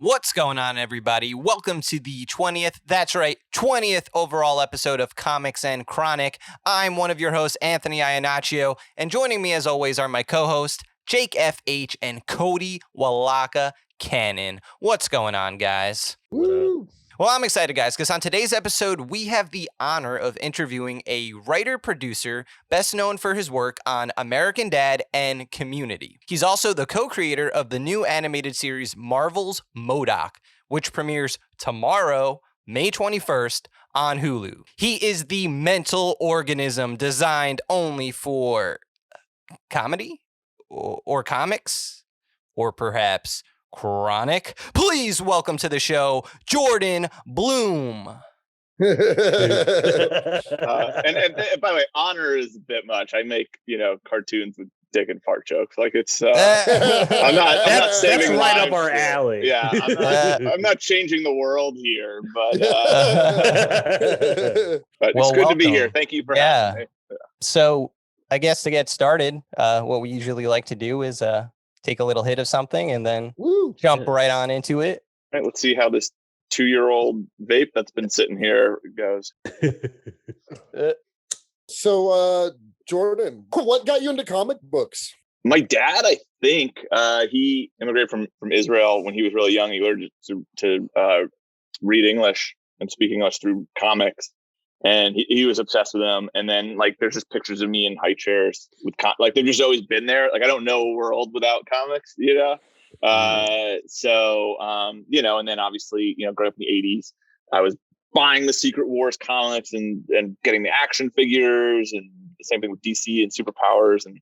What's going on, everybody? Welcome to the 20th, that's right, 20th overall episode of Comics and Chronic. I'm one of your hosts, Anthony Iannaccio, and joining me as always are my co-hosts, Jake F.H. and Cody Walaka Cannon. What's going on, guys? Woo! Well, I'm excited, guys, because on today's episode, we have the honor of interviewing a writer-producer best known for his work on American Dad and Community. He's also the co-creator of the new animated series Marvel's M.O.D.O.K, which premieres tomorrow, May 21st, on Hulu. He is the mental organism designed only for comedy or comics or perhaps chronic. Please welcome to the show, Jordan Blum. And by the way, honor is a bit much. I make cartoons with dick and fart jokes. Like it's I'm not saving that's right lives up our here. alley. Yeah, I'm not changing the world here, but it's good to be here. Thank you for having me. So I guess to get started, what we usually like to do is take a little hit of something and then jump right on into it. All right, let's see how this 2-year-old vape that's been sitting here goes. So, Jordan, what got you into comic books? My dad, I think, he immigrated from Israel when he was really young. He learned to read English and speak English through comics. And he was obsessed with them. And then, there's just pictures of me in high chairs with they've just always been there. I don't know a world without comics, and then obviously, growing up in the 80s, I was buying the Secret Wars comics and getting the action figures, and the same thing with DC and superpowers. And,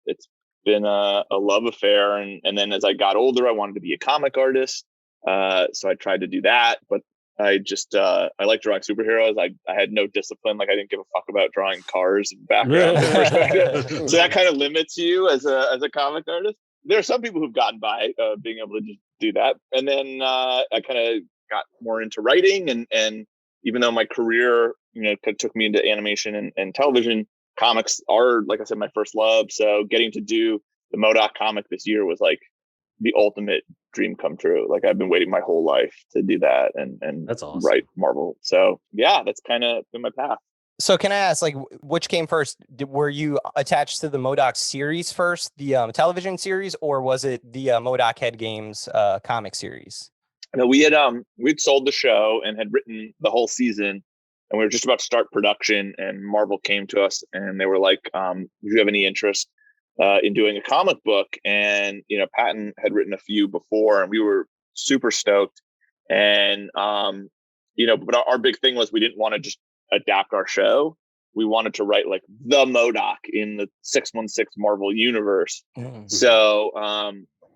it's been a love affair. And then as I got older, I wanted to be a comic artist. So I tried to do that, but I just I like drawing superheroes. I had no discipline. I didn't give a fuck about drawing cars and background perspective. So that kind of limits you as a comic artist. There are some people who've gotten by being able to just do that. And then I kind of got more into writing, and even though my career took me into animation and television, comics are, like I said, my first love. So getting to do the M.O.D.O.K comic this year was the ultimate dream come true. I've been waiting my whole life to do that and that's awesome. Write Marvel. So yeah, that's kind of been my path. So can I ask, which came first? Were you attached to the M.O.D.O.K series first, the television series, or was it the M.O.D.O.K Head Games comic series? No, we'd sold the show and had written the whole season, and we were just about to start production, and Marvel came to us and they were like, do you have any interest in doing a comic book? And Patton had written a few before, and we were super stoked. And but our big thing was we didn't want to just adapt our show. We wanted to write the M.O.D.O.K in the 616 Marvel universe. Mm-hmm. So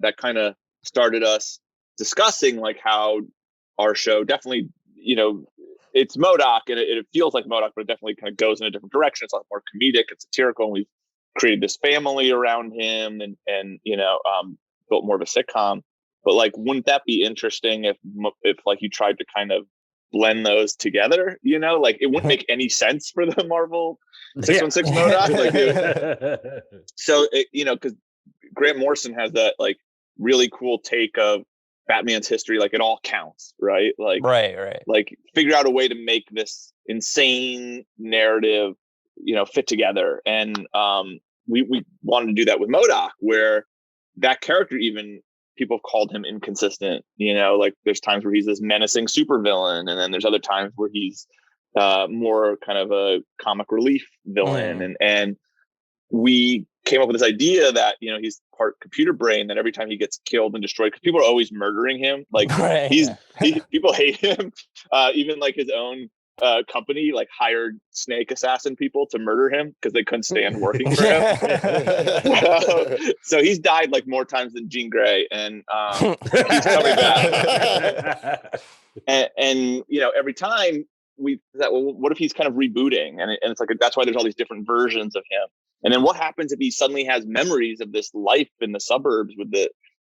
that kind of started us discussing how our show definitely, it's M.O.D.O.K and it feels like M.O.D.O.K, but it definitely kind of goes in a different direction. It's a lot more comedic and satirical, and we've created this family around him and built more of a sitcom. But wouldn't that be interesting if you tried to kind of blend those together? It wouldn't make any sense for the Marvel 616 M.O.D.O.K. So because Grant Morrison has that really cool take of Batman's history, it all counts, right? Right. Figure out a way to make this insane narrative fit together. And we wanted to do that with M.O.D.O.K, where that character, even people have called him inconsistent. There's times where he's this menacing supervillain, and then there's other times where he's more kind of a comic relief villain. And we came up with this idea that he's part computer brain, that every time he gets killed and destroyed, because people are always murdering him, people hate him, even his own company hired snake assassin people to murder him because they couldn't stand working for him. So he's died more times than Jean Grey, and he's coming back. and every time we thought, well, what if he's kind of rebooting? And it's that's why there's all these different versions of him. And then what happens if he suddenly has memories of this life in the suburbs with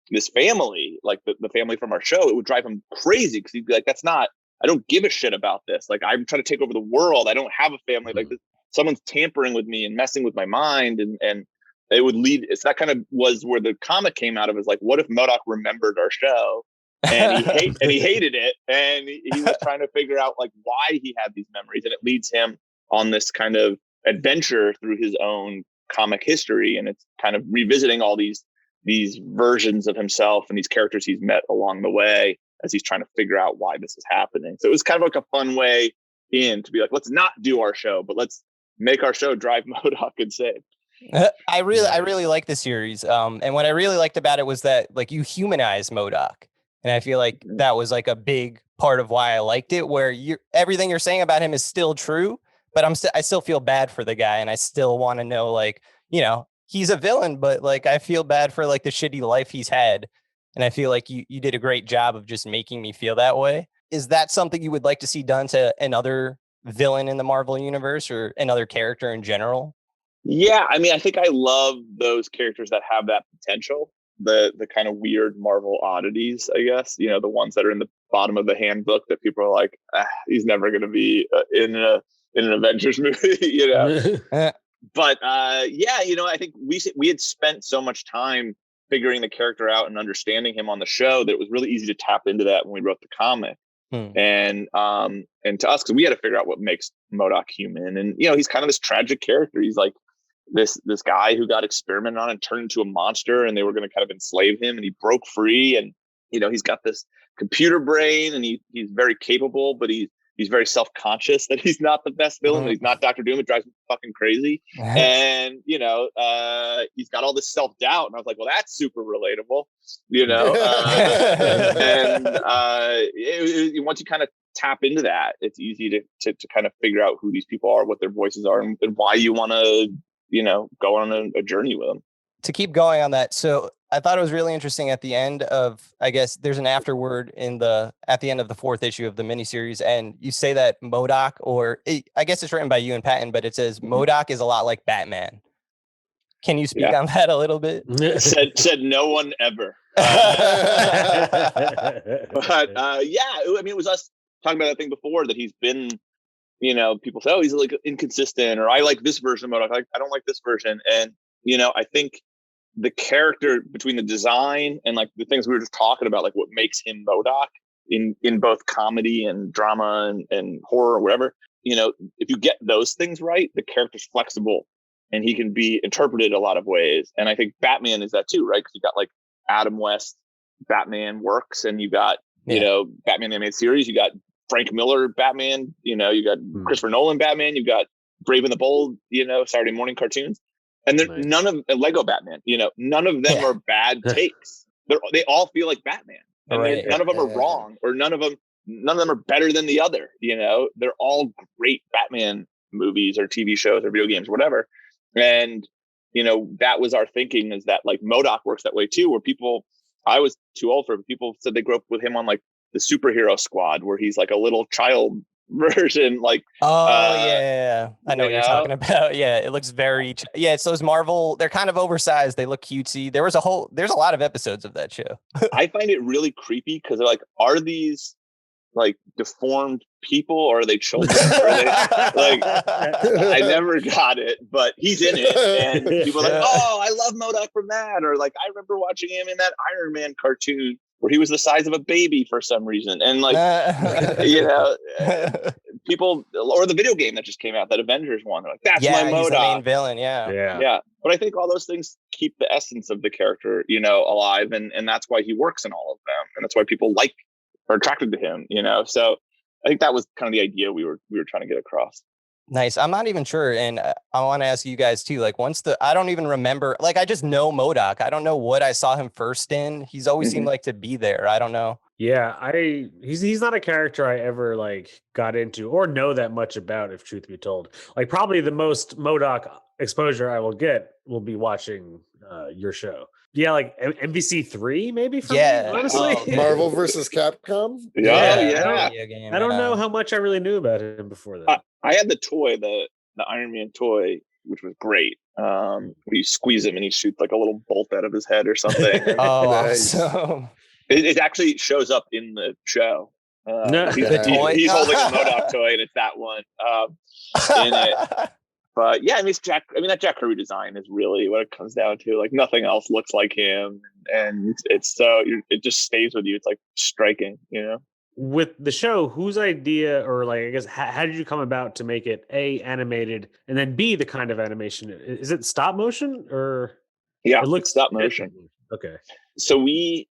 this family, the family from our show? It would drive him crazy because he'd be that's not, I don't give a shit about this. I'm trying to take over the world. I don't have a family. This, someone's tampering with me and messing with my mind. And it would lead. So that kind of was where the comic came out of, is what if M.O.D.O.K remembered our show and he hated it, and he was trying to figure out like why he had these memories, and it leads him on this kind of adventure through his own comic history, and it's kind of revisiting all these versions of himself and these characters he's met along the way as he's trying to figure out why this is happening. So it was kind of like a fun way in to be like, let's not do our show, but let's make our show drive M.O.D.O.K insane. I really like the series. And what I really liked about it was that like you humanize M.O.D.O.K. And I feel like that was like a big part of why I liked it, where everything you're saying about him is still true, but I still feel bad for the guy, and I still want to know, like, you know, he's a villain, but like I feel bad for like the shitty life he's had. And I feel like you did a great job of just making me feel that way. Is that something you would like to see done to another villain in the Marvel universe or another character in general? Yeah, I mean, I think I love those characters that have that potential. The kind of weird Marvel oddities, I guess. You know, the ones that are in the bottom of the handbook that people are like, he's never going to be in an Avengers movie. You know. But yeah, you know, I think we had spent so much time figuring the character out and understanding him on the show that it was really easy to tap into that when we wrote the comic. And to us, because we had to figure out what makes M.O.D.O.K human. And you know, he's kind of this tragic character. He's like this guy who got experimented on and turned into a monster, and they were going to kind of enslave him, and he broke free. And you know, he's got this computer brain, and he's very capable, but he's very self-conscious that he's not the best villain, that he's not Dr. Doom. It drives me fucking crazy. And, you know, he's got all this self-doubt. And I was like, well, that's super relatable, you know? Once you kind of tap into that, it's easy to kind of figure out who these people are, what their voices are, and why you want to, you know, go on a journey with them. To keep going on that, so I thought it was really interesting at the end of, I guess there's an afterword at the end of the 4th issue of the miniseries, and you say that M.O.D.O.K, I guess it's written by you and Patton, but it says M.O.D.O.K is a lot like Batman. Can you speak on that a little bit? Said no one ever. But yeah, I mean, it was us talking about that thing before, that he's been, you know, people say, oh, he's like inconsistent, or I like this version of M.O.D.O.K, I don't like this version. And, you know, I think the character, between the design and like the things we were just talking about, like what makes him M.O.D.O.K in both comedy and drama and horror or whatever, you know, if you get those things right, the character's flexible and he can be interpreted a lot of ways. And I think Batman is that too, right? Because you got like Adam West Batman works, and you got, you know, Batman animated series, you got Frank Miller Batman, you know, you got Christopher Nolan Batman, you got Brave and the Bold, you know, Saturday morning cartoons. And none of Lego Batman, you know, none of them are bad takes. They all feel like Batman, and none of them are wrong, or none of them are better than the other. You know, they're all great Batman movies or TV shows or video games, or whatever. And you know, that was our thinking, is that like M.O.D.O.K works that way too, where I was too old for it, but people said they grew up with him on like the Superhero Squad, where he's like a little child version, like I know what you're talking about. Yeah, it looks very it's those Marvel, they're kind of oversized, they look cutesy. There's a lot of episodes of that show. I find it really creepy, because they're like, are these like deformed people, or are they children? Like, I never got it, but he's in it, and people are like, oh, I love M.O.D.O.K from that, or like, I remember watching him in that Iron Man cartoon where he was the size of a baby for some reason. And like, you know, people, or the video game that just came out, that Avengers one, they're like, that's my M.O.D.O.K. He's the main villain. Yeah. But I think all those things keep the essence of the character, you know, alive. And that's why he works in all of them. And that's why people are attracted to him, you know? So I think that was kind of the idea we were trying to get across. Nice. I'm not even sure. And I want to ask you guys too, like I don't even remember, like, I just know M.O.D.O.K. I don't know what I saw him first in. He's always seemed like to be there. I don't know. Yeah, he's not a character I ever like got into or know that much about, if truth be told. Like, probably the most M.O.D.O.K exposure I will get will be be your show. Yeah, like MVC 3 maybe for me, honestly. Marvel versus Capcom. I don't know how much I really knew about him before that. I had the toy, the Iron Man toy, which was great. You squeeze him and he shoots like a little bolt out of his head or something. Awesome. It actually shows up in the show. He's holding a M.O.D.O.K toy, and it's that one in it. But yeah, I mean, that Jack Kirby design is really what it comes down to. Like nothing else looks like him, and it's so it just stays with you. It's like striking, you know. With the show, whose idea, or like, I guess, how did you come about to make it A, animated, and then B, the kind of animation? Is it stop motion, or Yeah, it it's looks stop motion. Okay. So we,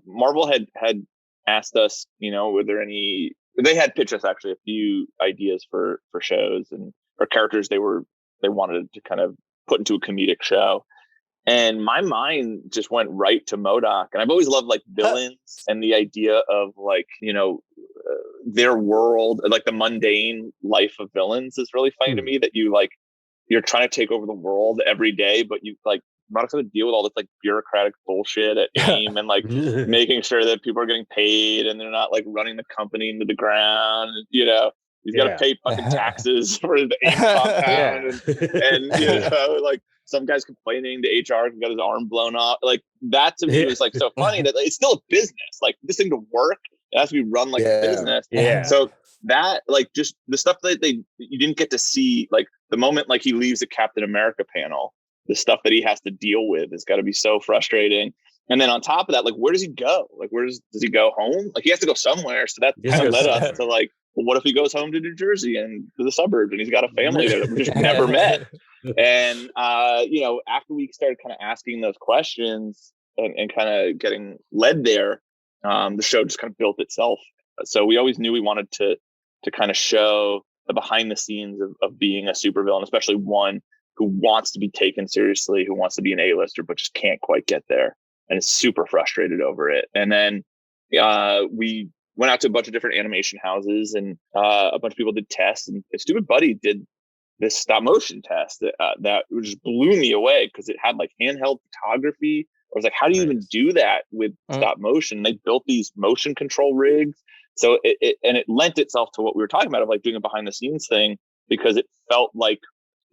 Marvel had asked us, were there any? They had pitched us actually a few ideas for shows or characters they wanted to kind of put into a comedic show. And my mind just went right to M.O.D.O.K. And I've always loved like villains and the idea of like, their world, like the mundane life of villains is really funny to me, that you're trying to take over the world every day, but you like M.O.D.O.K's going to deal with all this like bureaucratic bullshit at AIM and like making sure that people are getting paid and they're not like running the company into the ground. He's got to pay fucking taxes for the AIM compound. And like some guy's complaining to HR and got his arm blown off. Like that to me was like so funny that it's still a business. Like this thing to work, it has to be run like a business. Yeah. So that like just the stuff that you didn't get to see, like the moment like he leaves the Captain America panel, the stuff that he has to deal with has got to be so frustrating. And then on top of that, like where does he go? Like does he go home? Like he has to go somewhere. So that kind of led us to like, well, what if he goes home to New Jersey and to the suburbs and he's got a family there that we just never met? And after we started kind of asking those questions and kind of getting led there, the show just kind of built itself. So we always knew we wanted to kind of show the behind the scenes of being a supervillain, especially one who wants to be taken seriously, who wants to be an A-lister, but just can't quite get there and is super frustrated over it. And then we went out to a bunch of different animation houses and a bunch of people did tests, and Stupid Buddy did this stop motion test that just blew me away because it had like handheld photography. I was like, how do you even do that with stop motion? They built these motion control rigs. So it lent itself to what we were talking about of like doing a behind the scenes thing, because it felt like,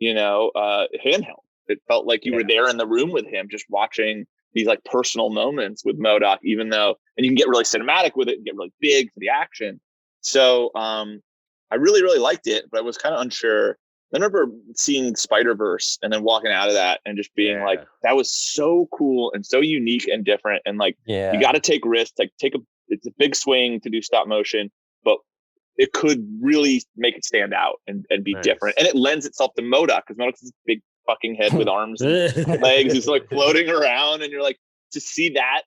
handheld. It felt like you were there in the room with him, just watching these like personal moments with M.O.D.O.K, even though, and you can get really cinematic with it and get really big for the action. So I really, really liked it, but I was kind of unsure. I remember seeing Spider-Verse and then walking out of that and just being like, that was so cool and so unique and different. And like, you got to take risks, like it's a big swing to do stop motion, but it could really make it stand out and be different. And it lends itself to M.O.D.O.K because M.O.D.O.K is this big fucking head with arms and legs. He's like floating around, and you're like, to see that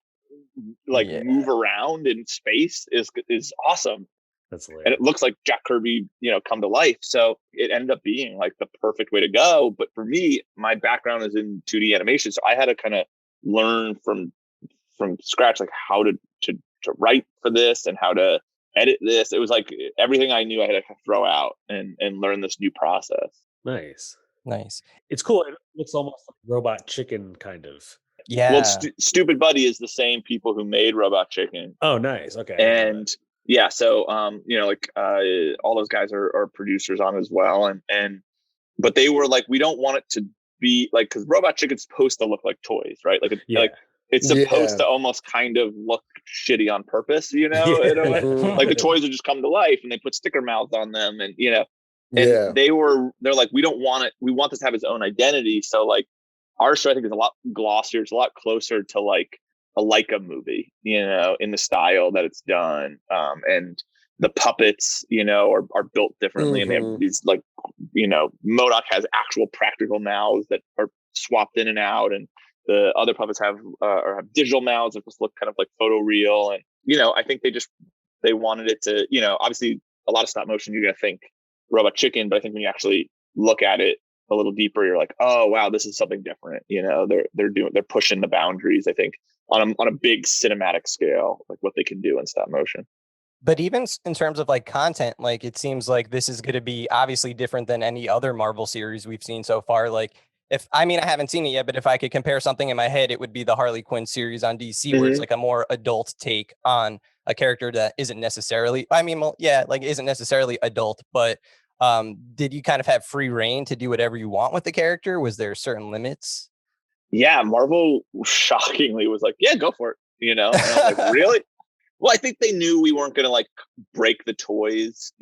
like move around in space is awesome. That's hilarious. And it looks like Jack Kirby, come to life. So it ended up being like the perfect way to go. But for me, my background is in 2D animation, so I had to kind of learn from scratch, like how to write for this and how to edit this. It was like everything I knew I had to throw out and learn this new process. Nice. It's cool. It looks almost like Robot Chicken, kind of. Yeah. Well, Stupid Buddy is the same people who made Robot Chicken. Oh, nice. Okay. And yeah, so all those guys are producers on as well, but they were like, we don't want it to be like, because Robot Chicken's supposed to look like toys, right? Like it's supposed to almost kind of look shitty on purpose, in a way. Like the toys would just come to life and they put sticker mouths on them, and they're like, we don't want it. We want this to have its own identity. So like our show, I think, is a lot glossier. It's a lot closer to like a Leica movie, in the style that it's done. And the puppets, are built differently, and they have these like, M.O.D.O.K has actual practical mouths that are swapped in and out, and the other puppets have digital mouths that just look kind of like photoreal. And I think they wanted it to, obviously a lot of stop motion, you're gonna think Robot Chicken, but I think when you actually look at it a little deeper, you're like, oh wow, this is something different. They're pushing the boundaries, I think, on a big cinematic scale, like what they can do in stop motion. But even in terms of like content, like it seems like this is going to be obviously different than any other Marvel series we've seen so far. Like I haven't seen it yet, but if I could compare something in my head, it would be the Harley Quinn series on DC, where it's like a more adult take on a character that isn't necessarily, isn't necessarily adult, but did you kind of have free reign to do whatever you want with the character? Was there certain limits? Yeah, Marvel shockingly was like, yeah, go for it. And I was like, really? Well, I think they knew we weren't going to like break the toys,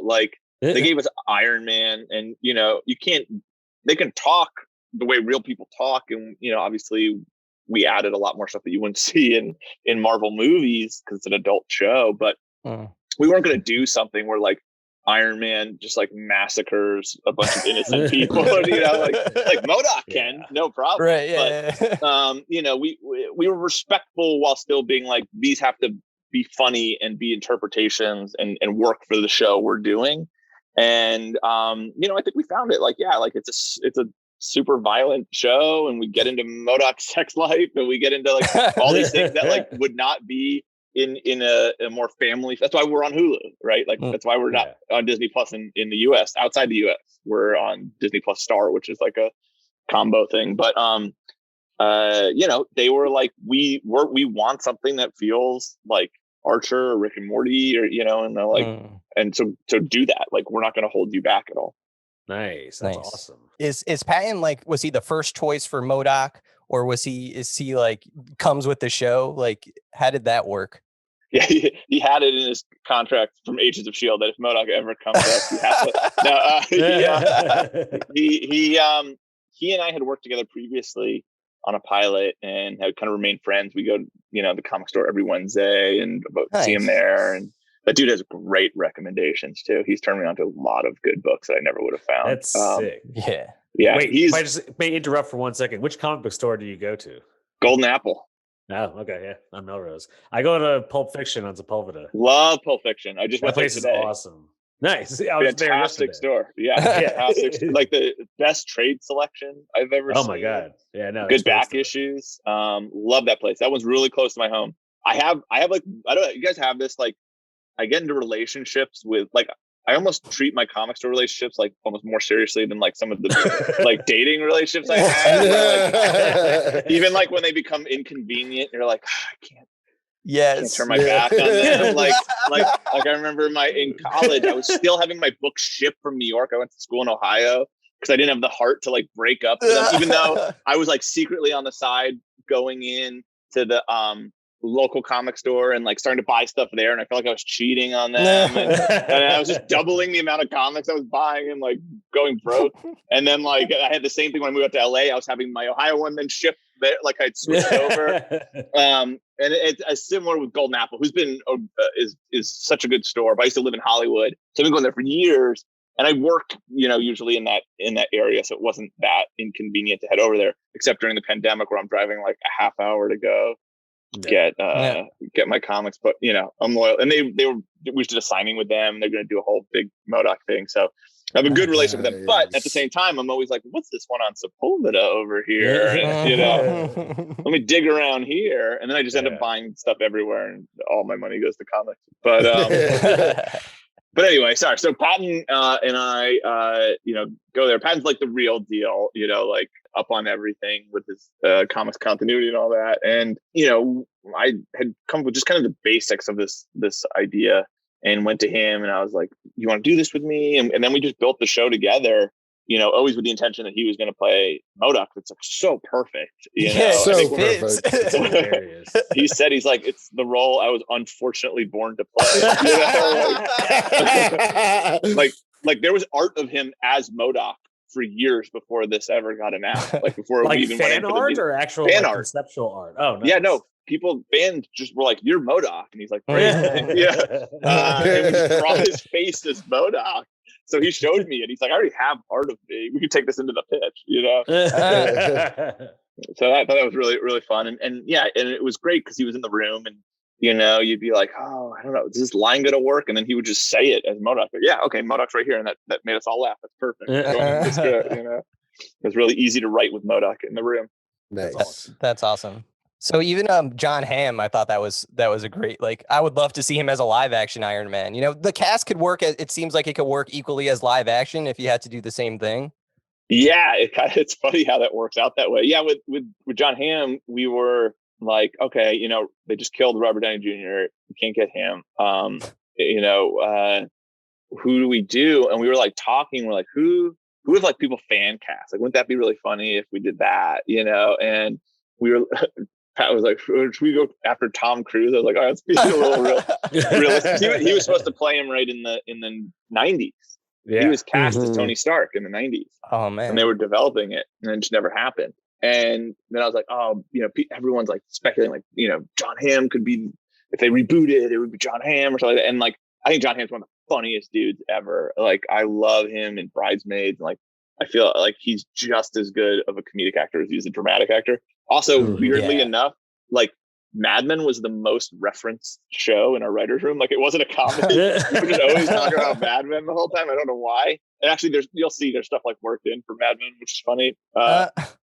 like They gave us Iron Man, and they can talk the way real people talk, and obviously we added a lot more stuff that you wouldn't see in Marvel movies because it's an adult show, but we weren't going to do something where like Iron Man just like massacres a bunch of innocent people, like M.O.D.O.K can, no problem. Right, yeah. But we were respectful while still being like, these have to be funny and be interpretations and work for the show we're doing. And I think we found it. Like, yeah, like it's a super violent show, and we get into M.O.D.O.K's sex life, and we get into like all these things that like would not be in a more family. That's why we're on Hulu, right? Like that's why we're not on Disney Plus in the US. Outside the US, we're on Disney Plus Star, which is like a combo thing. But they were like, we want something that feels like Archer or Rick and Morty, or and they're like, and so do that. Like, we're not going to hold you back at all. Nice. That's awesome. Is Patton like, was he the first choice for M.O.D.O.K, or is he like comes with the show? Like, how did that work? Yeah, he had it in his contract from Agents of S.H.I.E.L.D. that if M.O.D.O.K ever comes up, he has to. He and I had worked together previously on a pilot and had kind of remained friends. We go, the comic store every Wednesday and see him there. And that dude has great recommendations too. He's turned me on to a lot of good books that I never would have found. That's sick. Yeah. Yeah. Wait, if I just may interrupt for 1 second. Which comic book store do you go to? Golden Apple. Oh, okay, yeah, on Melrose. I go to Pulp Fiction on Sepulveda. Love Pulp Fiction. I just went there today. That place is awesome. Nice. I was fantastic store. Yeah, fantastic. Like the best trade selection I've ever seen. Oh my god. Yeah, no. Good back issues. Love that place. That one's really close to my home. I have like, I don't know, you guys have this, like, I get into relationships with, like, I almost treat my comic store relationships like almost more seriously than like some of the like dating relationships I have. Like, even like when they become inconvenient, you're like, I can't turn my back on them. Like I remember in college, I was still having my books shipped from New York. I went to school in Ohio because I didn't have the heart to like break up with them, even though I was like secretly on the side going in to the local comic store and like starting to buy stuff there, and I felt like I was cheating on them, and I was just doubling the amount of comics I was buying and like going broke. And then like I had the same thing when I moved out to LA. I was having my Ohio one then shipped there, like I'd switched over. And it's similar with Golden Apple, who's been is such a good store. But I used to live in Hollywood, so I've been going there for years, and I worked usually in that area, so it wasn't that inconvenient to head over there, except during the pandemic where I'm driving like a half hour to go get my comics. But I'm loyal, and we did a signing with them. They're going to do a whole big M.O.D.O.K thing, so I have a good relationship with them. But at the same time, I'm always like, what's this one on Sepulveda over here? And, let me dig around here, and then I just end up buying stuff everywhere, and all my money goes to comics. But but anyway, sorry. So Patton and I, go there. Patton's like the real deal, like up on everything with his comics continuity and all that. And, I had come up with just kind of the basics of this idea and went to him, and I was like, you want to do this with me? And then we just built the show together, always with the intention that he was going to play M.O.D.O.K. It's like so perfect. So perfect. He said, he's like, it's the role I was unfortunately born to play. Like there was art of him as M.O.D.O.K. for years before this ever got announced. Like before like we even fan went art or actual fan like, art, conceptual art. Oh, nice. Yeah, no. Fans just were like, "You're M.O.D.O.K," and he's like, "Great." And we just brought his face as M.O.D.O.K. So he showed me, and he's like, "I already have part of me. We could take this into the pitch," So I thought that was really, really fun, and it was great because he was in the room, and you'd be like, "Oh, I don't know, is this line gonna work?" And then he would just say it as M.O.D.O.K. Like, yeah, okay, M.O.D.O.K's right here, and that made us all laugh. That's perfect. It's good, It was really easy to write with M.O.D.O.K. in the room. Nice. That's awesome. So even John Hamm, I thought that was a great, like, I would love to see him as a live action Iron Man. The cast could work, it seems like it could work equally as live action if you had to do the same thing. Yeah, it's funny how that works out that way. Yeah, with John Hamm, we were like, okay, they just killed Robert Downey Jr. We can't get him. Who do we do? And we were like talking, we're like, who if like people fan cast? Like, wouldn't that be really funny if we did that? And we were Pat was like, should we go after Tom Cruise? I was like, all right, let's be a little realistic. He was supposed to play him right in the 90s. He was cast as Mhm. Tony Stark in the 90s. Oh And man. they were developing it, and it just never happened. And then I was like, oh, everyone's like speculating, like, John Hamm could be, if they rebooted, it would be John Hamm or something like that. And like, I think John Hamm's one of the funniest dudes ever. Like, I love him in Bridesmaids. And like, I feel like he's just as good of a comedic actor as he's a dramatic actor. Also, weirdly Yeah. enough, like, Mad Men was the most referenced show in our writer's room. Like, it wasn't a comedy. We were just always talking about Mad Men the whole time. I don't know why. And actually, you'll see there's stuff like worked in for Mad Men, which is funny.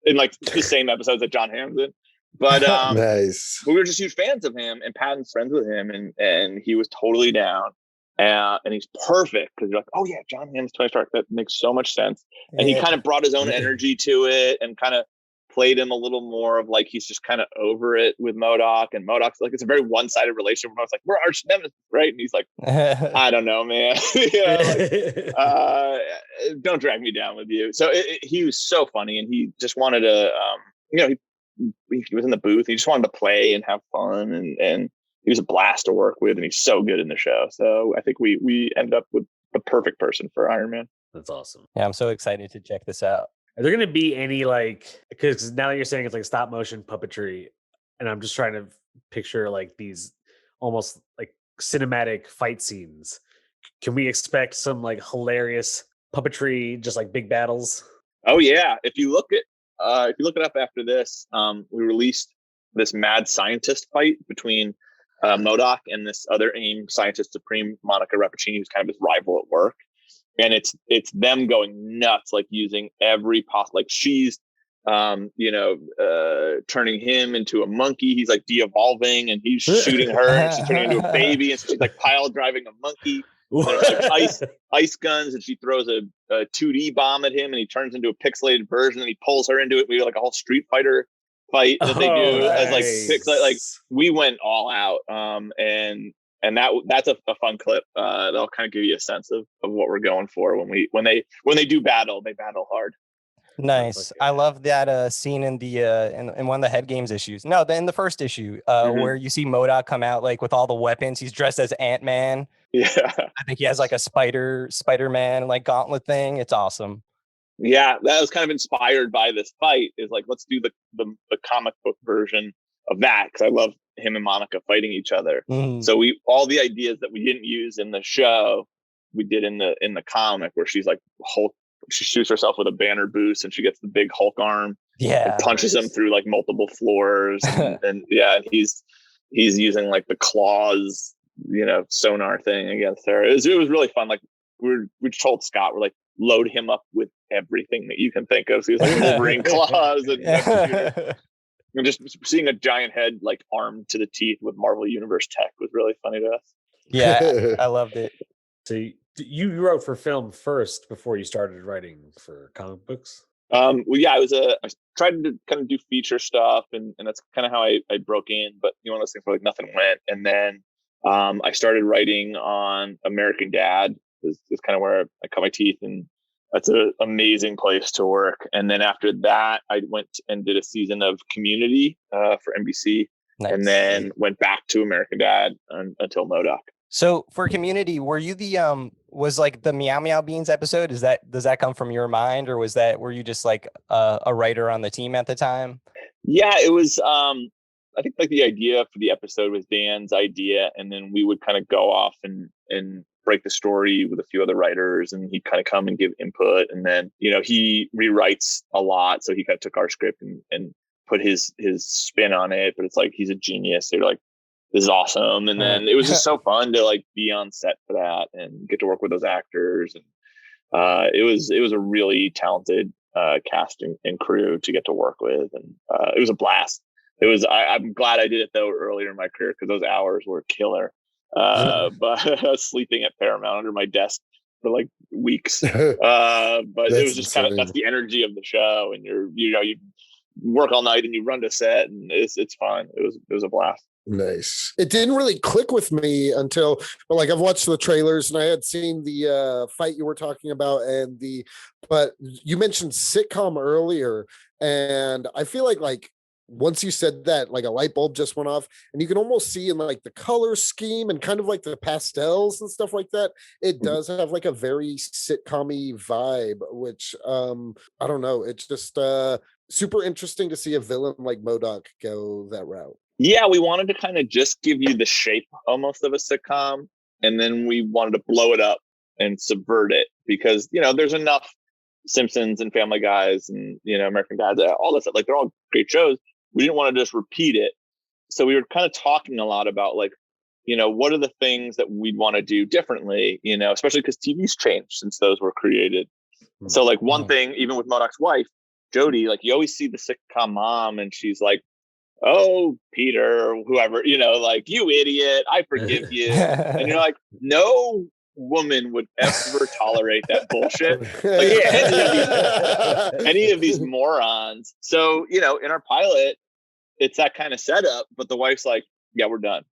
In like the same episodes that John Hamm's in. But Nice. we were just huge fans of him, and Patton's friends with him, and he was totally down. And he's perfect because you're like, oh yeah, John Hamm's Tony Stark. That makes so much sense. And he kind of brought his own energy to it, and kind of played him a little more of like he's just kind of over it with M.O.D.O.K. And M.O.D.O.K's like, it's a very one-sided relationship. Where I was like, we're arch nemesis, right? And he's like, I don't know, man. Don't drag me down with you. So he was so funny, and he just wanted to, he was in the booth. He just wanted to play and have fun, and he was a blast to work with, and he's so good in the show. So I think we ended up with the perfect person for Iron Man. That's awesome. Yeah, I'm so excited to check this out. Are there going to be any because now that you're saying it's like stop motion puppetry, and I'm just trying to picture like these almost like cinematic fight scenes. Can we expect some like hilarious puppetry, just like big battles? Oh yeah, if you look it up after this, we released this mad scientist fight between M.O.D.O.K. and this other AIM scientist supreme, Monica Rappaccini, who's kind of his rival at work. And it's them going nuts, like using every possible, like she's turning him into a monkey. He's like de-evolving, and he's shooting her, and she's turning into a baby, and so she's like pile driving a monkey. There's like ice guns, and she throws a 2D bomb at him, and he turns into a pixelated version, and he pulls her into it. We do like a whole Street Fighter fight that they do as like like we went all out. And that's a fun clip. That'll kind of give you a sense of what we're going for when they do battle. They battle hard. Nice. I love that scene in the in one of the Head Games issues. No, in the first issue, where you see M.O.D.O.K. come out like with all the weapons. He's dressed as Ant-Man. Yeah, I think he has like a Spider-Man like gauntlet thing. It's awesome. Yeah, that was kind of inspired by this fight. Is like, let's do the comic book version of that, because I love him and Monica fighting each other. So all the ideas that we didn't use in the show, we did in the comic, where she's like Hulk. She shoots herself with a banner boost, and she gets the big Hulk arm. Yeah, and punches him through like multiple floors, and he's using like the claws, sonar thing against her. It was really fun. Like we told Scott, we're like, load him up with everything that you can think of. So he was like Wolverine claws and just seeing a giant head like armed to the teeth with Marvel Universe tech was really funny to us. Yeah, I loved it. So you wrote for film first before you started writing for comic books? Well, yeah, I tried to kind of do feature stuff, and that's kind of how I broke in. But one of those things where like nothing went, and then I started writing on American Dad. Is kind of where I cut my teeth, and that's an amazing place to work. And then after that, I went and did a season of Community for NBC, and then went back to American Dad until M.O.D.O.K. So for Community, were you the was like the Meow Meow Beans episode? Does that come from your mind, or were you just like a writer on the team at the time? Yeah, it was. I think like the idea for the episode was Dan's idea, and then we would kind of go off and break the story with a few other writers, and he'd kind of come and give input, and then he rewrites a lot, so he kind of took our script and put his spin on it. But it's like he's a genius. They're like, this is awesome. And then it was just so fun to like be on set for that and get to work with those actors. And it was a really talented cast and crew to get to work with. And it was a blast. I'm glad I did it though earlier in my career, because those hours were killer. But I was sleeping at Paramount under my desk for like weeks. But it was just kind of, that's the energy of the show. And you work all night and you run to set, and it's fun. It was a blast. Nice. It didn't really click with me until, but like I've watched the trailers and I had seen the fight you were talking about, but you mentioned sitcom earlier, and I feel like once you said that, like a light bulb just went off, and you can almost see in like the color scheme and kind of like the pastels and stuff like that. It does have like a very sitcom-y vibe, which I don't know. It's just super interesting to see a villain like M.O.D.O.K go that route. Yeah, we wanted to kind of just give you the shape almost of a sitcom, and then we wanted to blow it up and subvert it because, there's enough Simpsons and Family Guys and, American Gods, all this stuff. Like, they're all great shows. We didn't want to just repeat it. So we were kind of talking a lot about, like, what are the things that we'd want to do differently, especially because TV's changed since those were created. So, like, one thing, even with M.O.D.O.K's wife, Jody, like, you always see the sitcom mom and she's like, oh, Peter, or whoever, like, you idiot, I forgive you. And you're like, no woman would ever tolerate that bullshit. Like, any of these morons. So, in our pilot, it's that kind of setup, but the wife's like, yeah, we're done.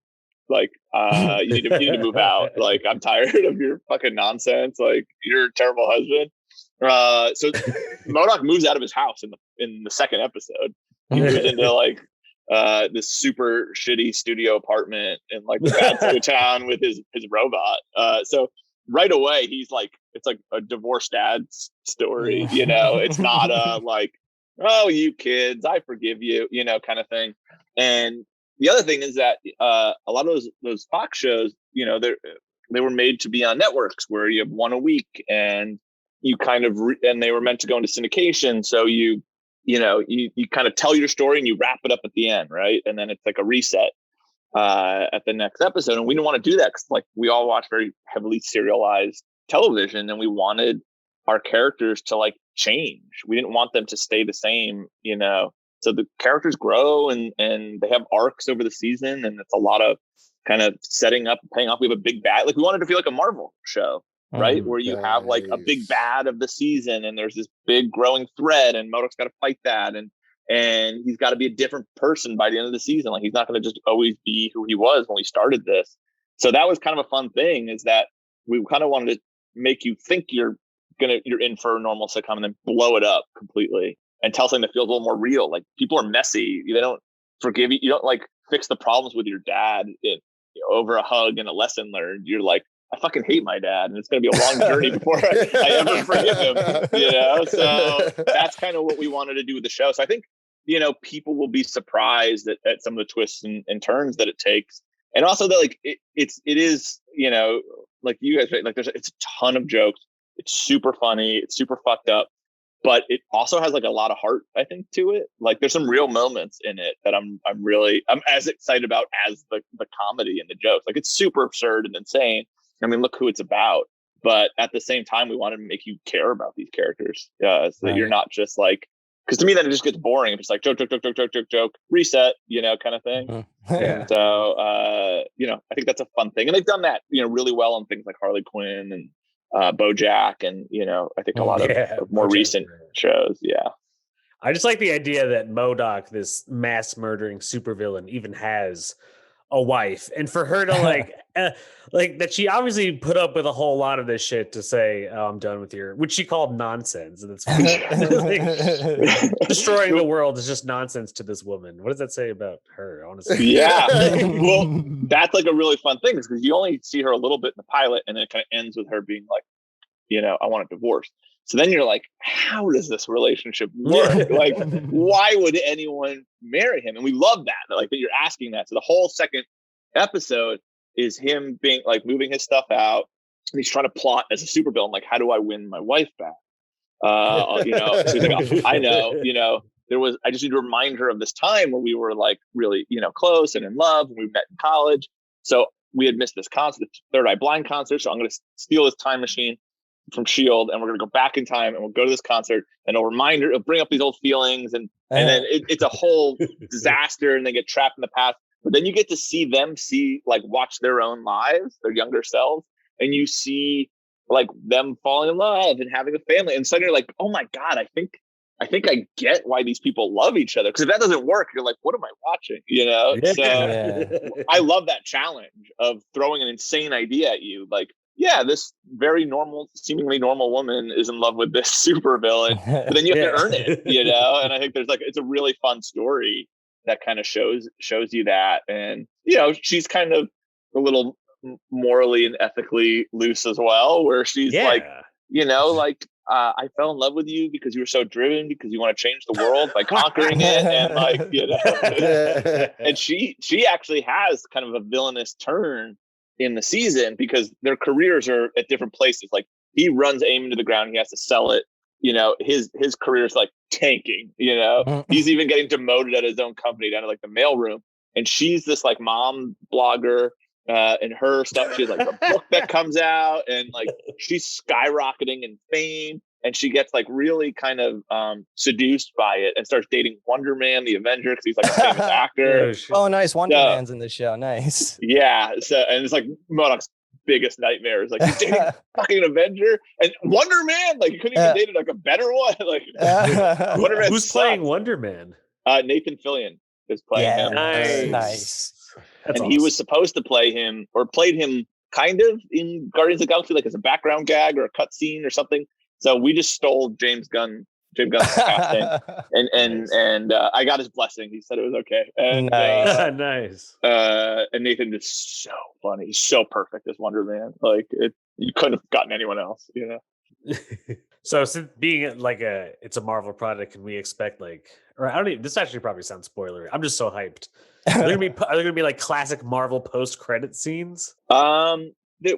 Like, you need to move out. Like, I'm tired of your fucking nonsense. Like, you're a terrible husband. So M.O.D.O.K moves out of his house in the second episode. He moves into like this super shitty studio apartment in like the bad side of town with his robot. So right away he's like, it's like a divorced dad's story. It's not like, oh, you kids, I forgive you, kind of thing. And the other thing is that a lot of those Fox shows, they were made to be on networks where you have one a week, and you kind of and they were meant to go into syndication. So you kind of tell your story and you wrap it up at the end, right? And then it's like a reset at the next episode. And we didn't want to do that because, like, we all watch very heavily serialized television, and we wanted our characters to like change. We didn't want them to stay the same, So the characters grow and they have arcs over the season, and it's a lot of kind of setting up and paying off. We have a big bad. Like, we wanted to feel like a Marvel show, right? Where you have like a big bad of the season, and there's this big growing thread, and M.O.D.O.K's got to fight that, and he's got to be a different person by the end of the season. Like, he's not going to just always be who he was when we started this. So that was kind of a fun thing, is that we kind of wanted to make you think you're in for a normal sitcom, and then blow it up completely and tell something that feels a little more real. Like, people are messy. They don't forgive you. You don't like fix the problems with your dad over a hug and a lesson learned. You're like, I fucking hate my dad, and it's going to be a long journey before I ever forgive him. So that's kind of what we wanted to do with the show. So I think, people will be surprised at some of the twists and turns that it takes. And also that, like, it is, like you guys, like, it's a ton of jokes. It's super funny. It's super fucked up, but it also has like a lot of heart, I think, to it. Like, there's some real moments in it that I'm as excited about as the comedy and the jokes. Like, it's super absurd and insane. I mean, look who it's about. But at the same time, we wanted to make you care about these characters, so that you're not just like, because to me then it just gets boring. It's like joke, reset, kind of thing. And so, I think that's a fun thing, and they've done that, really well on things like Harley Quinn and BoJack, and I think a lot of more recent shows. Yeah, I just like the idea that M.O.D.O.K, this mass murdering supervillain, even has a wife, and for her to like like that, she obviously put up with a whole lot of this shit to say, oh, I'm done with your, which she called nonsense, and it's like, destroying the world is just nonsense to this woman. What does that say about her, honestly? Yeah. Well, that's like a really fun thing, because you only see her a little bit in the pilot, and then it kind of ends with her being like, I want a divorce. So then you're like, how does this relationship work? Like, why would anyone marry him? And we love that, like, that you're asking that. So the whole second episode is him being like moving his stuff out, and he's trying to plot as a supervillain, like, how do I win my wife back? So he's like, I know, I just need to remind her of this time where we were like really, close and in love, and we met in college. So we had missed this concert, the Third Eye Blind concert. So I'm going to steal this time machine from Shield, and we're going to go back in time, and we'll go to this concert, and it'll bring up these old feelings, and then it's a whole disaster, and they get trapped in the past. But then you get to see them watch their own lives, their younger selves, and you see like them falling in love and having a family, and suddenly you're like, oh my God, I think I get why these people love each other. Because if that doesn't work, you're like, what am I watching? So I love that challenge of throwing an insane idea at you, like, yeah, this very normal, seemingly normal woman is in love with this super villain, but then you have to earn it, And I think it's a really fun story that kind of shows you that. And she's kind of a little morally and ethically loose as well, where she's like, like, I fell in love with you because you were so driven, because you want to change the world by conquering it, and like, and she actually has kind of a villainous turn in the season because their careers are at different places. Like, he runs AIM into the ground, he has to sell it. His career is like tanking. He's even getting demoted at his own company down to like the mailroom. And she's this like mom blogger, and her stuff. She has like a book that comes out, and like she's skyrocketing in fame. And she gets like really kind of seduced by it and starts dating Wonder Man, the Avenger, because he's like a famous actor. Oh, nice. Wonder Man's in the show. Nice. Yeah. So, and it's like M.O.D.O.K's biggest nightmare is like, he's dating fucking Avenger and Wonder Man. Like, you couldn't even date like a better one. Like, Wonder Man. Who's playing Wonder Man? Nathan Fillion is playing him. Nice. And awesome. He was supposed to play him, or played him kind of in Guardians of the Galaxy, like as a background gag or a cutscene or something. So we just stole James Gunn's casting, and I got his blessing. He said it was okay. And, nice. And Nathan is so funny. He's so perfect as Wonder Man. Like, you couldn't have gotten anyone else. So, since being like it's a Marvel product, can we expect like, or I don't even, this actually probably sounds spoilery. I'm just so hyped. Are there gonna be like classic Marvel post-credit scenes?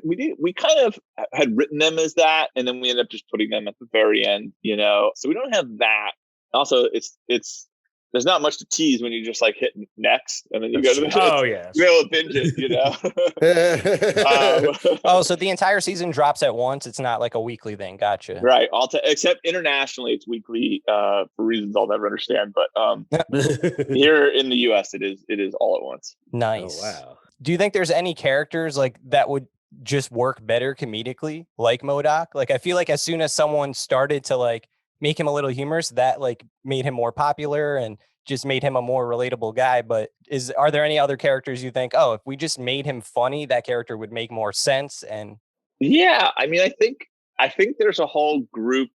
We kind of had written them as that, and then we ended up just putting them at the very end, so we don't have that. Also, it's there's not much to tease when you just like hit next and then you go to the binge it, so the entire season drops at once. It's not like a weekly thing. Gotcha. Right. Except internationally it's weekly for reasons I'll never understand, but here in the US it is all at once. Nice. Oh, wow. Do you think there's any characters like that would just work better comedically, like M.O.D.O.K? Like, I feel like as soon as someone started to like make him a little humorous, that like made him more popular and just made him a more relatable guy. But are there any other characters you think, if we just made him funny, that character would make more sense? And yeah, I mean, I think there's a whole group,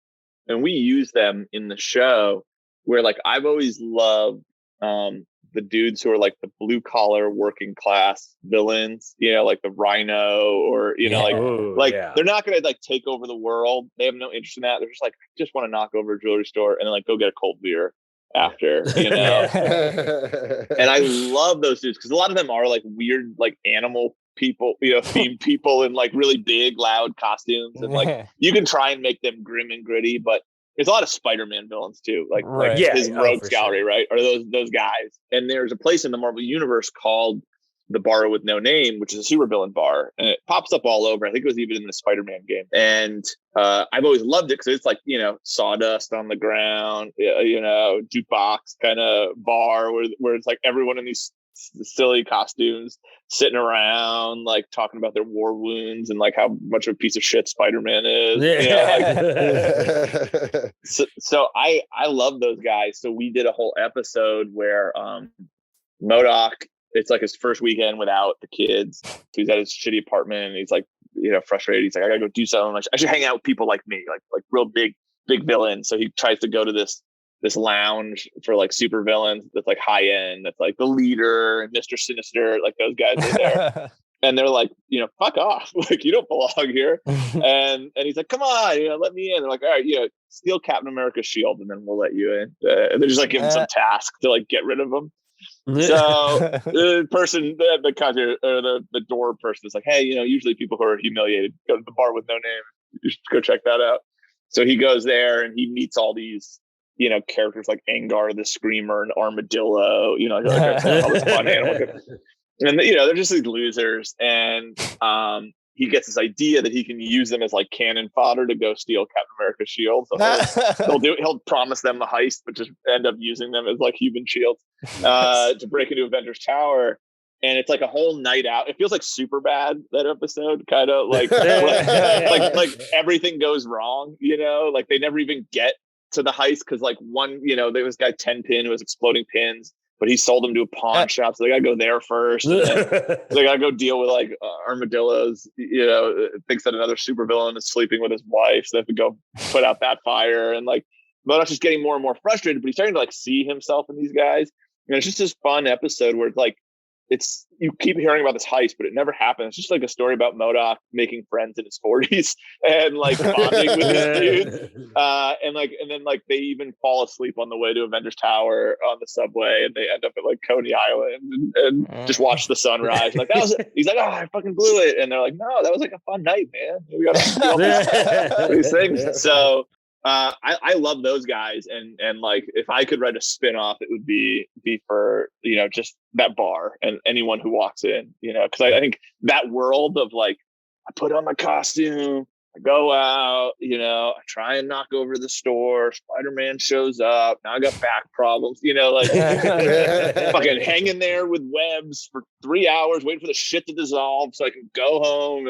and we use them in the show, where like I've always loved the dudes who are like the blue collar working class villains, like the Rhino, or they're not gonna like take over the world. They have no interest in that. They're just like, I just want to knock over a jewelry store and then like go get a cold beer after. And I love those dudes because a lot of them are like weird like animal people, themed people in like really big loud costumes, and like you can try and make them grim and gritty, but there's a lot of Spider-Man villains too, like his Rogues Gallery, right? Or those guys. And there's a place in the Marvel Universe called the Bar with No Name, which is a supervillain bar, and it pops up all over. I think it was even in the Spider-Man game. And I've always loved it because it's like, sawdust on the ground, jukebox kind of bar where it's like everyone in these silly costumes sitting around like talking about their war wounds and like how much of a piece of shit Spider-Man is. So I love those guys. So we did a whole episode where M.O.D.O.K, it's like his first weekend without the kids. He's at his shitty apartment and he's like, frustrated. He's like, I gotta go do something. I should hang out with people like me, like real big villains. So he tries to go to this lounge for like super villains that's like high end, that's like the Leader and Mr. Sinister, like those guys are there. And they're like, fuck off, like you don't belong here. and he's like, come on, let me in. They're like, all right, steal Captain America's shield and then we'll let you in. And they're just like giving some task to like get rid of him. So the person, the concierge, or the door person is like, hey, usually people who are humiliated go to the Bar with No Name. You should go check that out. So he goes there and he meets all these characters like Angar the Screamer and Armadillo, all this fun animal. And they're just these losers. And he gets this idea that he can use them as like cannon fodder to go steal Captain America's shield. So he'll promise them the heist, but just end up using them as like human shields to break into Avengers Tower. And it's like a whole night out. It feels like Superbad, that episode, kind of like everything goes wrong, like they never even get to the heist because like one, there was this guy Tenpin who was exploding pins, but he sold them to a pawn shop, so they gotta go there first. And then they gotta go deal with like Armadillo's, thinks that another supervillain is sleeping with his wife, so they have to go put out that fire. And like M.O.D.O.K's just getting more and more frustrated, but he's starting to like see himself in these guys. And it's just this fun episode where it's like, you keep hearing about this heist, but it never happens. It's just like a story about M.O.D.O.K making friends in his 40s and like bonding with his dudes. And then like they even fall asleep on the way to Avengers Tower on the subway, and they end up at like Coney Island and just watch the sunrise. Like he's like, oh, I fucking blew it, and they're like, no, that was like a fun night, man. We got to do all these things. So. I love those guys, and like if I could write a spin-off, it would be for just that bar and anyone who walks in, because I think that world of like, I put on my costume, I go out, I try and knock over the store, Spider-Man shows up, now I got back problems, like fucking hanging there with webs for 3 hours waiting for the shit to dissolve so I can go home.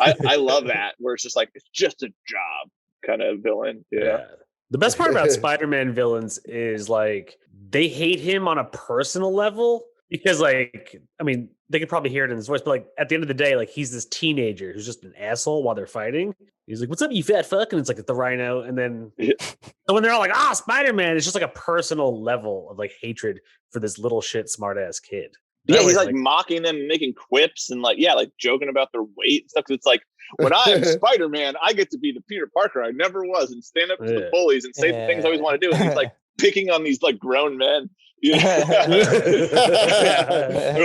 I love that, where it's just like, it's just a job kind of villain. Yeah. The best part about Spider-Man villains is like they hate him on a personal level because like, I mean, they could probably hear it in his voice, but like at the end of the day, like he's this teenager who's just an asshole while they're fighting. He's like, "What's up, you fat fuck?" And it's like the Rhino, and then so when they're all like, Spider-Man, it's just like a personal level of like hatred for this little shit smart ass kid. Yeah, he's like mocking them and making quips and like joking about their weight and stuff. Cause it's like, when I'm Spider-Man, I get to be the Peter Parker I never was and stand up to the bullies and say the things I always want to do. And he's like picking on these like grown men. They're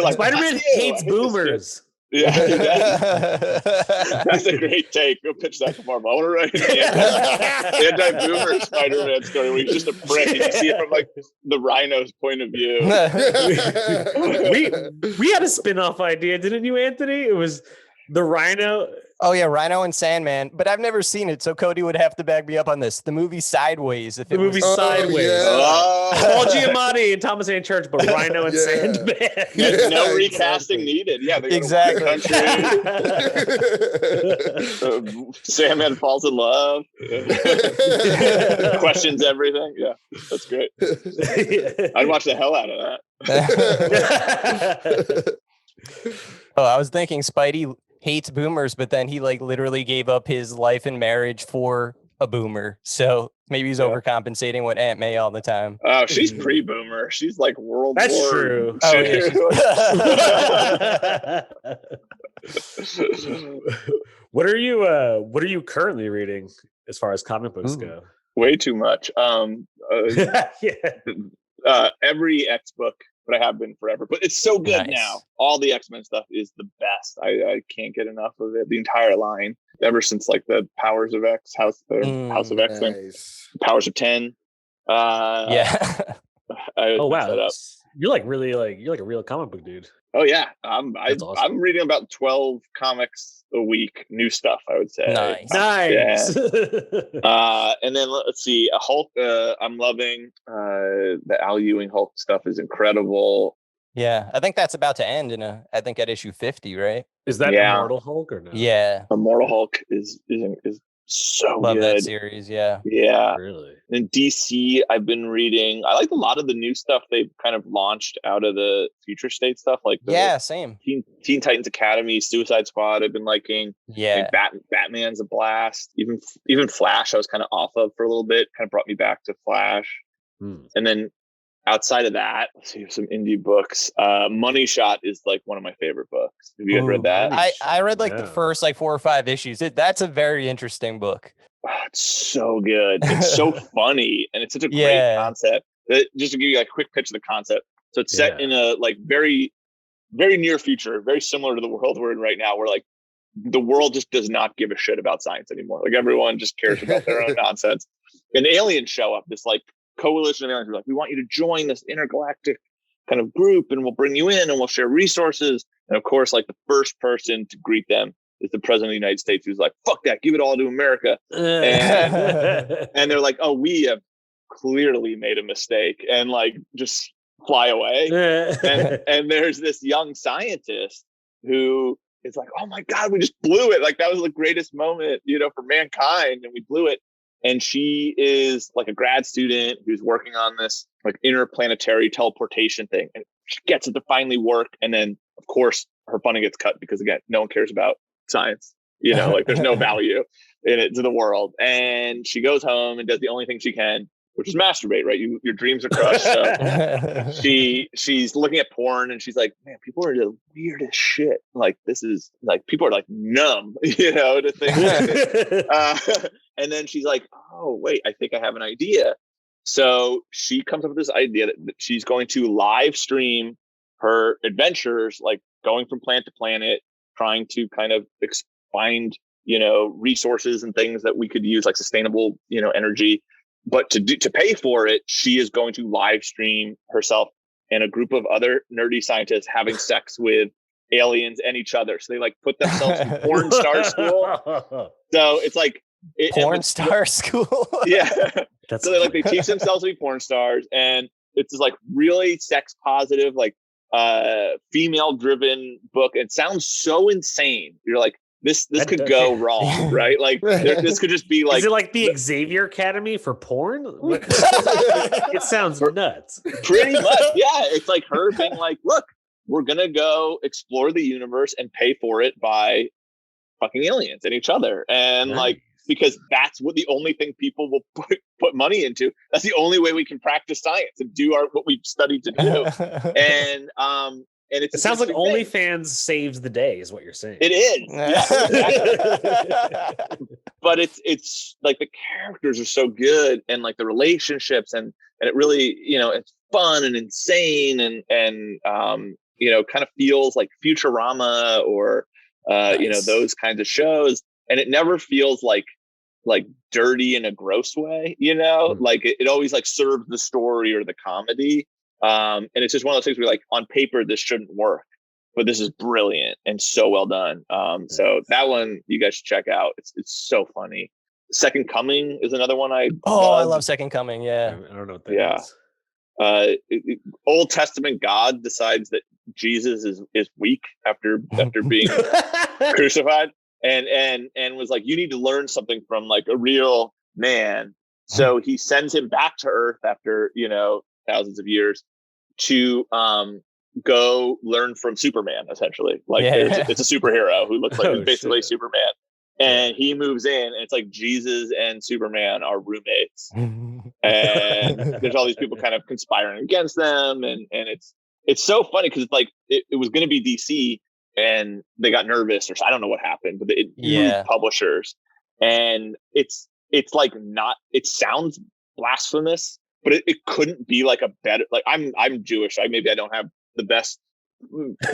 like, Spider-Man hates boomers. Yeah, that's a great take. Go pitch that to Marvel. I want to write an anti-boomer Spider-Man story where he's just a prick and you see it from like the Rhino's point of view. we had a spin-off idea, didn't you, Anthony? It was the Rhino. Oh yeah, Rhino and Sandman, but I've never seen it, so Cody would have to back me up on this. The movie Sideways. Sideways. Paul Giamatti and Thomas Ann Church, but Rhino and Sandman. No recasting needed. Yeah, exactly. Sandman falls in love. Questions everything. Yeah, that's great. I'd watch the hell out of that. Oh, I was thinking Spidey hates boomers, but then he like literally gave up his life and marriage for a boomer. So maybe he's overcompensating with Aunt May all the time. Oh, she's pre-boomer. She's like World That's War. True. Oh, yeah, What are you currently reading as far as comic books go? Way too much. Every X book, but I have been forever. But it's so good now. All the X-Men stuff is the best. I can't get enough of it. The entire line, ever since like the Powers of X, House of X-Men, Powers of 10. Yeah. Oh wow, you're a real comic book dude. Oh yeah, I'm reading about 12 comics a week, new stuff. I would say. Nice. Yeah. And then let's see, a Hulk. I'm loving the Al Ewing Hulk stuff is incredible. Yeah, I think that's about to end at issue 50, right? Is that Immortal Hulk or no? Yeah, Immortal Hulk is so love good. that series. Yeah, really. In DC, I've been reading. I like a lot of the new stuff they've kind of launched out of the Future State stuff, like same. Teen Titans Academy, Suicide Squad. I've been liking. Yeah, Batman's a blast. Even Flash, I was kind of off of for a little bit. Kind of brought me back to Flash, and then. Outside of that, let's see some indie books. Money Shot is like one of my favorite books. Have you guys read that? I read like the first like 4 or 5 issues. That's a very interesting book. Oh, it's so good. It's so funny, and it's such a great concept. Just to give you a quick pitch of the concept. So it's set in a like very, very near future, very similar to the world we're in right now, where like the world just does not give a shit about science anymore. Like everyone just cares about their own nonsense. And aliens show up. This like coalition of aliens are like, we want you to join this intergalactic kind of group and we'll bring you in and we'll share resources. And of course, like the first person to greet them is the president of the United States, who's like, fuck that, give it all to America. And they're like, oh, we have clearly made a mistake, and like just fly away. and there's this young scientist who is like, oh my God, we just blew it. Like that was the greatest moment, for mankind, and we blew it. And she is like a grad student who's working on this like interplanetary teleportation thing. And she gets it to finally work. And then, of course, her funding gets cut because, again, no one cares about science. Like there's no value in it to the world. And she goes home and does the only thing she can, which is masturbate, right? Your dreams are crushed. So she's looking at porn and she's like, man, people are the weirdest shit. Like, this is like, people are like numb, to things. And then she's like, oh, wait, I think I have an idea. So she comes up with this idea that she's going to live stream her adventures, like going from planet to planet, trying to kind of find, resources and things that we could use, like sustainable, energy. But to pay for it, she is going to live stream herself and a group of other nerdy scientists having sex with aliens and each other. So they like put themselves in porn star school. So it's like porn star school. Yeah. So they teach themselves to be porn stars, and it's this like really sex positive, like female driven book. It sounds so insane. You're like, this could go wrong, right? Like this could just be like, is it like the Xavier Academy for porn? It sounds nuts. Pretty much, yeah. It's like her being like, look, we're gonna go explore the universe and pay for it by fucking aliens and each other, and nice. Like, because that's what the only thing people will put money into. That's the only way we can practice science and do what we've studied to do. And it sounds like OnlyFans saves the day, is what you're saying. It is, yeah. But it's like the characters are so good, and like the relationships, and it really, it's fun and insane, and kind of feels like Futurama or nice. Those kinds of shows, and it never feels like dirty in a gross way, like it always like serves the story or the comedy. And it's just one of those things where like on paper, this shouldn't work, but this is brilliant and so well done. So that one you guys should check out. It's so funny. Second Coming is another one I love Second Coming. Yeah. I don't know what that is. Old Testament God decides that Jesus is weak after being crucified, and was like, you need to learn something from like a real man. So he sends him back to Earth after, thousands of years to go learn from Superman, essentially. Like it's a superhero who looks like basically Superman. And he moves in, and it's like Jesus and Superman are roommates. And there's all these people kind of conspiring against them. And it's so funny because it's like it was going to be DC, and they got nervous, or I don't know what happened, but it moved publishers. And it's like not, it sounds blasphemous, but it couldn't be like a better, like I'm Jewish. I don't have the best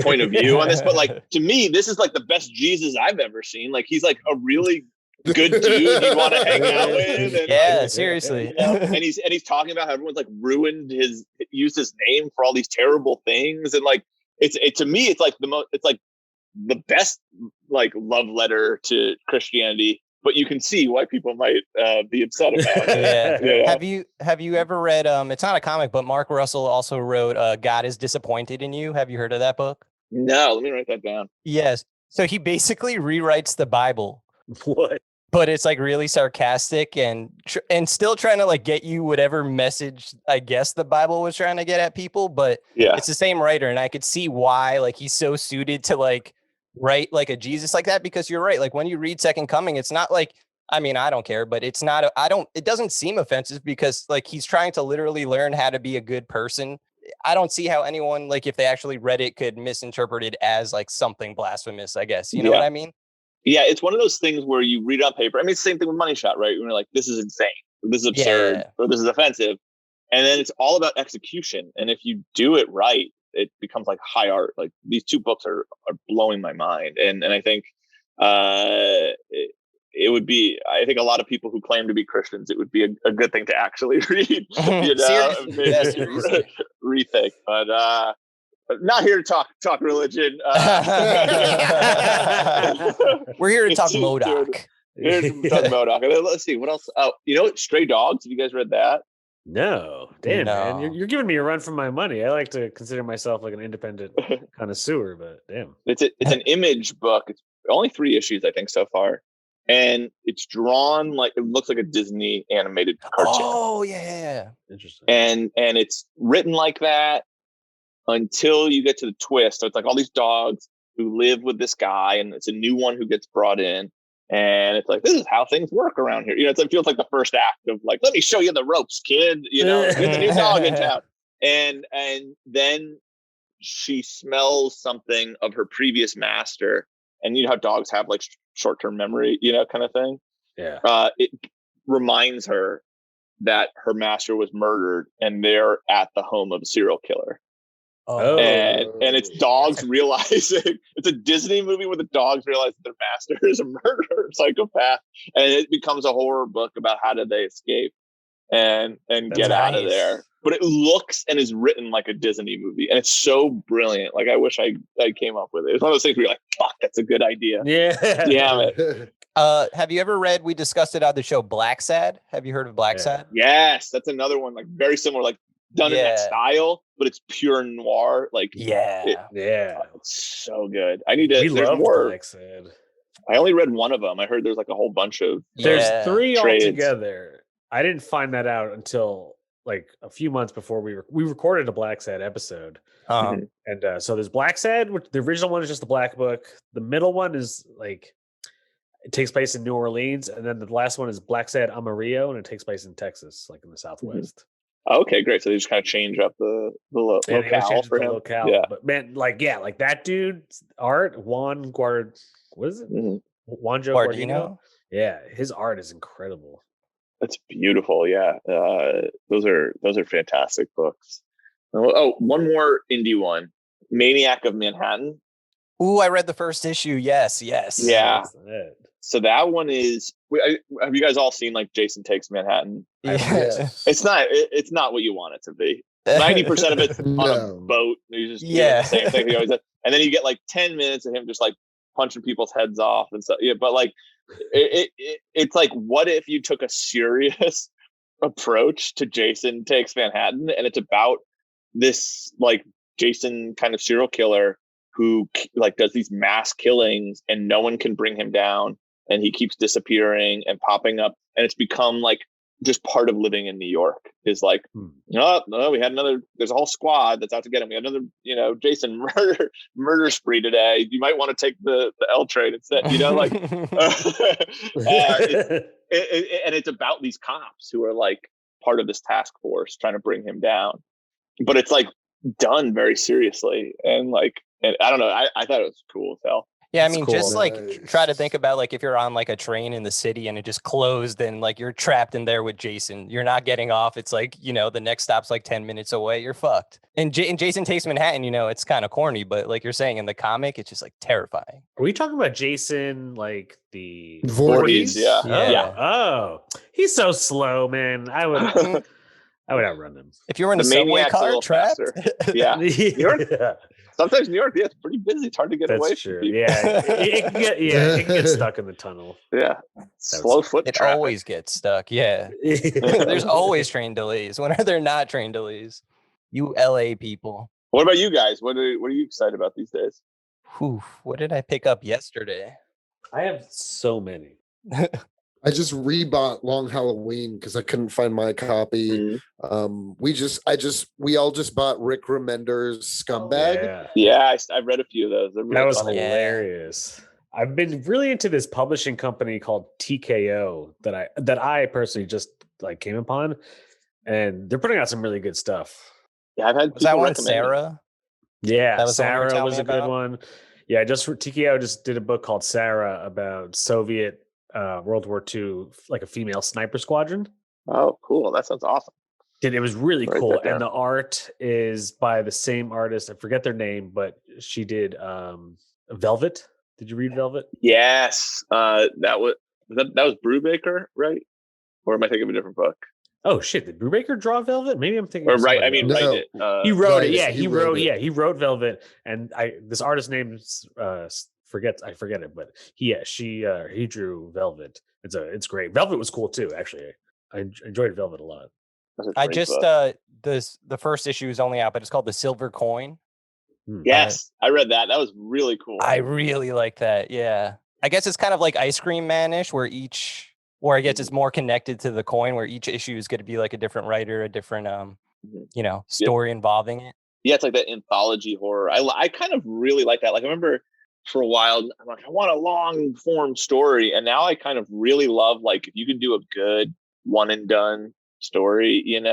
point of view on this, but like to me, this is like the best Jesus I've ever seen. Like he's like a really good dude you want to hang out with. And seriously. And he's talking about how everyone's like used his name for all these terrible things, and like to me it's like the best like love letter to Christianity. But you can see why people might be upset about it. Have you ever read? It's not a comic, but Mark Russell also wrote "God is Disappointed in You." Have you heard of that book? No, let me write that down. Yes. So he basically rewrites the Bible. What? But it's like really sarcastic and still trying to like get you whatever message I guess the Bible was trying to get at people. But it's the same writer, and I could see why like he's so suited to like write like a Jesus like that, because you're right. Like when you read Second Coming, it's not like, I mean, I don't care, but it's not, it doesn't seem offensive because like he's trying to literally learn how to be a good person. I don't see how anyone, like if they actually read it, could misinterpret it as like something blasphemous, I guess. You know what I mean? Yeah, it's one of those things where you read it on paper. I mean, it's the same thing with Money Shot, right? When you're like, this is insane, or this is absurd, or this is offensive. And then it's all about execution. And if you do it right, it becomes like high art. Like these two books are blowing my mind. And I think it would be, I think a lot of people who claim to be Christians, it would be a good thing to actually read, rethink. But not here to talk religion. We're here to talk MODOK. Here's talk MODOK. Let's see what else. Oh, Stray Dogs. Have you guys read that? No, damn, man, you're giving me a run for my money. I like to consider myself like an independent connoisseur, but damn, it's an Image book. It's only 3 issues, I think, so far, and it's drawn like it looks like a Disney animated cartoon. Oh yeah, interesting. And it's written like that until you get to the twist. So it's like all these dogs who live with this guy, and it's a new one who gets brought in. And it's like, this is how things work around here. It feels like the first act of like, let me show you the ropes, kid. You're the new dog in town. And then she smells something of her previous master. And you know how dogs have like short-term memory, kind of thing. Yeah. It reminds her that her master was murdered and they're at the home of a serial killer. Oh. And it's dogs realizing it's a Disney movie where the dogs realize that their master is a murderer, psychopath, and it becomes a horror book about how did they escape and get out of there. But it looks and is written like a Disney movie, and it's so brilliant. Like I wish I came up with it. It's one of those things where you're like, "Fuck, that's a good idea." Yeah, damn it. Have you ever read? We discussed it on the show, Black Sad. Have you heard of Black Sad? Yes, that's another one. Like very similar, like done in that style, but it's pure noir. Like it's so good. I need to. We there's love more. Black Sad. I only read one of them. I heard there's like a whole bunch of. There's 3 trades. altogether. I didn't find that out until like a few months before we recorded a Black Sad episode. And so there's Black Sad, which the original one is just the Black Book. The middle one is like it takes place in New Orleans, and then the last one is Black Sad Amarillo, and it takes place in Texas, like in the Southwest. Okay, great. So they just kind of change up the locale for him. Yeah, but man, like that dude's art, Juan Juanjo Guardino. Yeah, his art is incredible. That's beautiful. Yeah, those are fantastic books. Oh, one more indie one, Maniac of Manhattan. Ooh, I read the first issue. Yes. Yeah. So that one is. Have you guys all seen like Jason Takes Manhattan? Yes. It's not what you want it to be. 90% of it's on a boat. He's just doing the same thing he always does. And then you get like 10 minutes of him just like punching people's heads off and stuff. Yeah, but like it's like, what if you took a serious approach to Jason Takes Manhattan, and it's about this like Jason kind of serial killer who like does these mass killings and no one can bring him down, and he keeps disappearing and popping up, and it's become like just part of living in New York is like, no, we had there's a whole squad that's out to get him. We had another, Jason murder spree today. You might want to take the L train instead, like, and it's about these cops who are like part of this task force trying to bring him down, but it's like done very seriously. And like, and I don't know, I thought it was cool as hell. Yeah, I mean, cool. Just like try to think about like if you're on like a train in the city and it just closed and like you're trapped in there with Jason, you're not getting off. It's like, the next stop's like 10 minutes away. You're fucked. And Jason Takes Manhattan, it's kind of corny, but like you're saying in the comic, it's just like terrifying. Are we talking about Jason like the 40s? Yeah. Oh, he's so slow, man. I would outrun him. If you were in a subway car trapped. Yeah. Sometimes New York, it's pretty busy. It's hard to get away from people. Yeah, it can get stuck in the tunnel. Yeah, slow foot. It traffic. Always gets stuck. Yeah, there's always train delays. When are there not train delays? You LA people. What about you guys? What are you excited about these days? Whew, what did I pick up yesterday? I have so many. I just rebought Long Halloween because I couldn't find my copy. We all just bought Rick Remender's Scumbag. I read a few of those. Really that was hilarious. I've been really into this publishing company called TKO that I personally just like came upon, and they're putting out some really good stuff. Yeah, I've had. Was that one Sarah? Yeah, Sarah was a good one. Yeah, TKO just did a book called Sarah about Soviet. World War II, like a female sniper squadron. Oh, cool. That sounds awesome. It was really cool. And the art is by the same artist. I forget their name, but she did Velvet. Did you read Velvet? Yes. That was Brubaker, right? Or am I thinking of a different book? Oh shit! Did Brubaker draw Velvet? Maybe I'm thinking. Or right? I mean, write it. He wrote it. Yeah, he wrote. Yeah, he wrote Velvet. And this artist name's I forget it, but he drew Velvet. It's great. Velvet was cool too, actually. I enjoyed Velvet a lot. I just the first issue is only out, but it's called The Silver Coin. Yes, I read that. That was really cool. I really like that. Yeah, I guess it's kind of like Ice Cream Man-ish, where I guess it's more connected to the coin, where each issue is going to be like a different writer, a different story involving it. Yeah, it's like that anthology horror. I kind of really like that. Like I remember for a while. I'm like, I want a long form story. And now I kind of really love, like, if you can do a good one and done story, in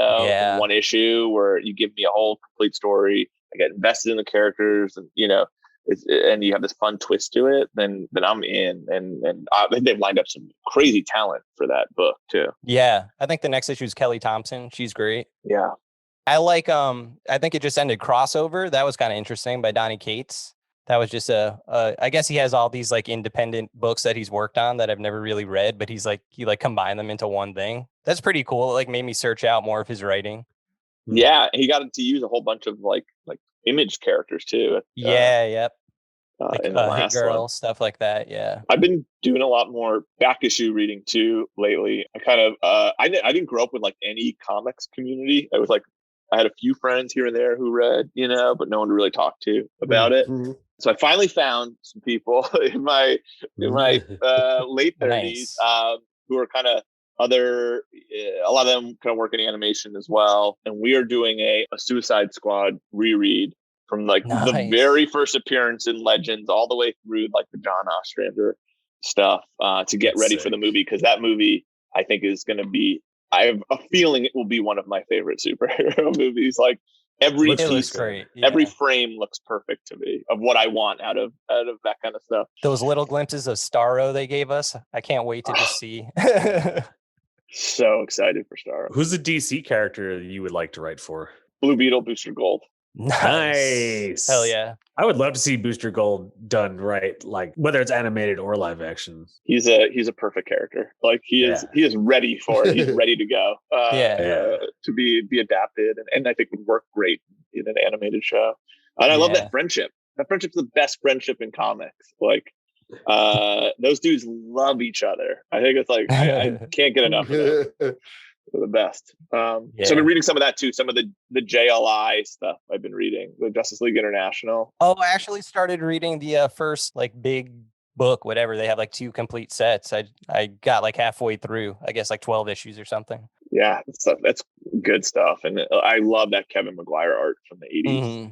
one issue where you give me a whole complete story, I get invested in the characters, and and you have this fun twist to it, then I'm in. And they've lined up some crazy talent for that book too. Yeah, I think the next issue is Kelly Thompson. She's great. Yeah, I like I think it just ended Crossover. That was kind of interesting by Donny Cates. That was just I guess he has all these like independent books that he's worked on that I've never really read, but he combined them into one thing. That's pretty cool. It like made me search out more of his writing. Yeah, he got to use a whole bunch of like image characters too. Yep. In the last Hit Girl, one. stuff like that. Yeah. I've been doing a lot more back issue reading too lately. I kind of I didn't grow up with like any comics community. I was like, I had a few friends here and there who read, but no one to really talk to about it. So I finally found some people in my late 30s who are kind of a lot of them kind of work in animation as well. And we are doing a Suicide Squad reread from like the very first appearance in Legends all the way through like the John Ostrander stuff to get ready for the movie. Because that movie, I think, is going to be, I have a feeling it will be one of my favorite superhero movies. Like every piece, every frame looks perfect to me of what I want out of that kind of stuff. Those little glimpses of Starro they gave us, I can't wait to just see. So excited for Starro. Who's a DC character you would like to write for? Blue Beetle, Booster Gold. Nice. Hell yeah. I would love to see Booster Gold done right, like whether it's animated or live action. He's a perfect character. Like he is ready for it. He's ready to go. To be adapted, and I think would work great in an animated show. And I love that friendship. That friendship's the best friendship in comics. Like those dudes love each other. I think it's like I can't get enough of them. They're the best. So I've been reading some of that too. Some of the JLI stuff I've been reading, the Justice League International. Oh, I actually started reading the first like big book, whatever. They have like 2 complete sets. I got like halfway through, I guess like 12 issues or something. Yeah, that's good stuff. And I love that Kevin Maguire art from the 80s.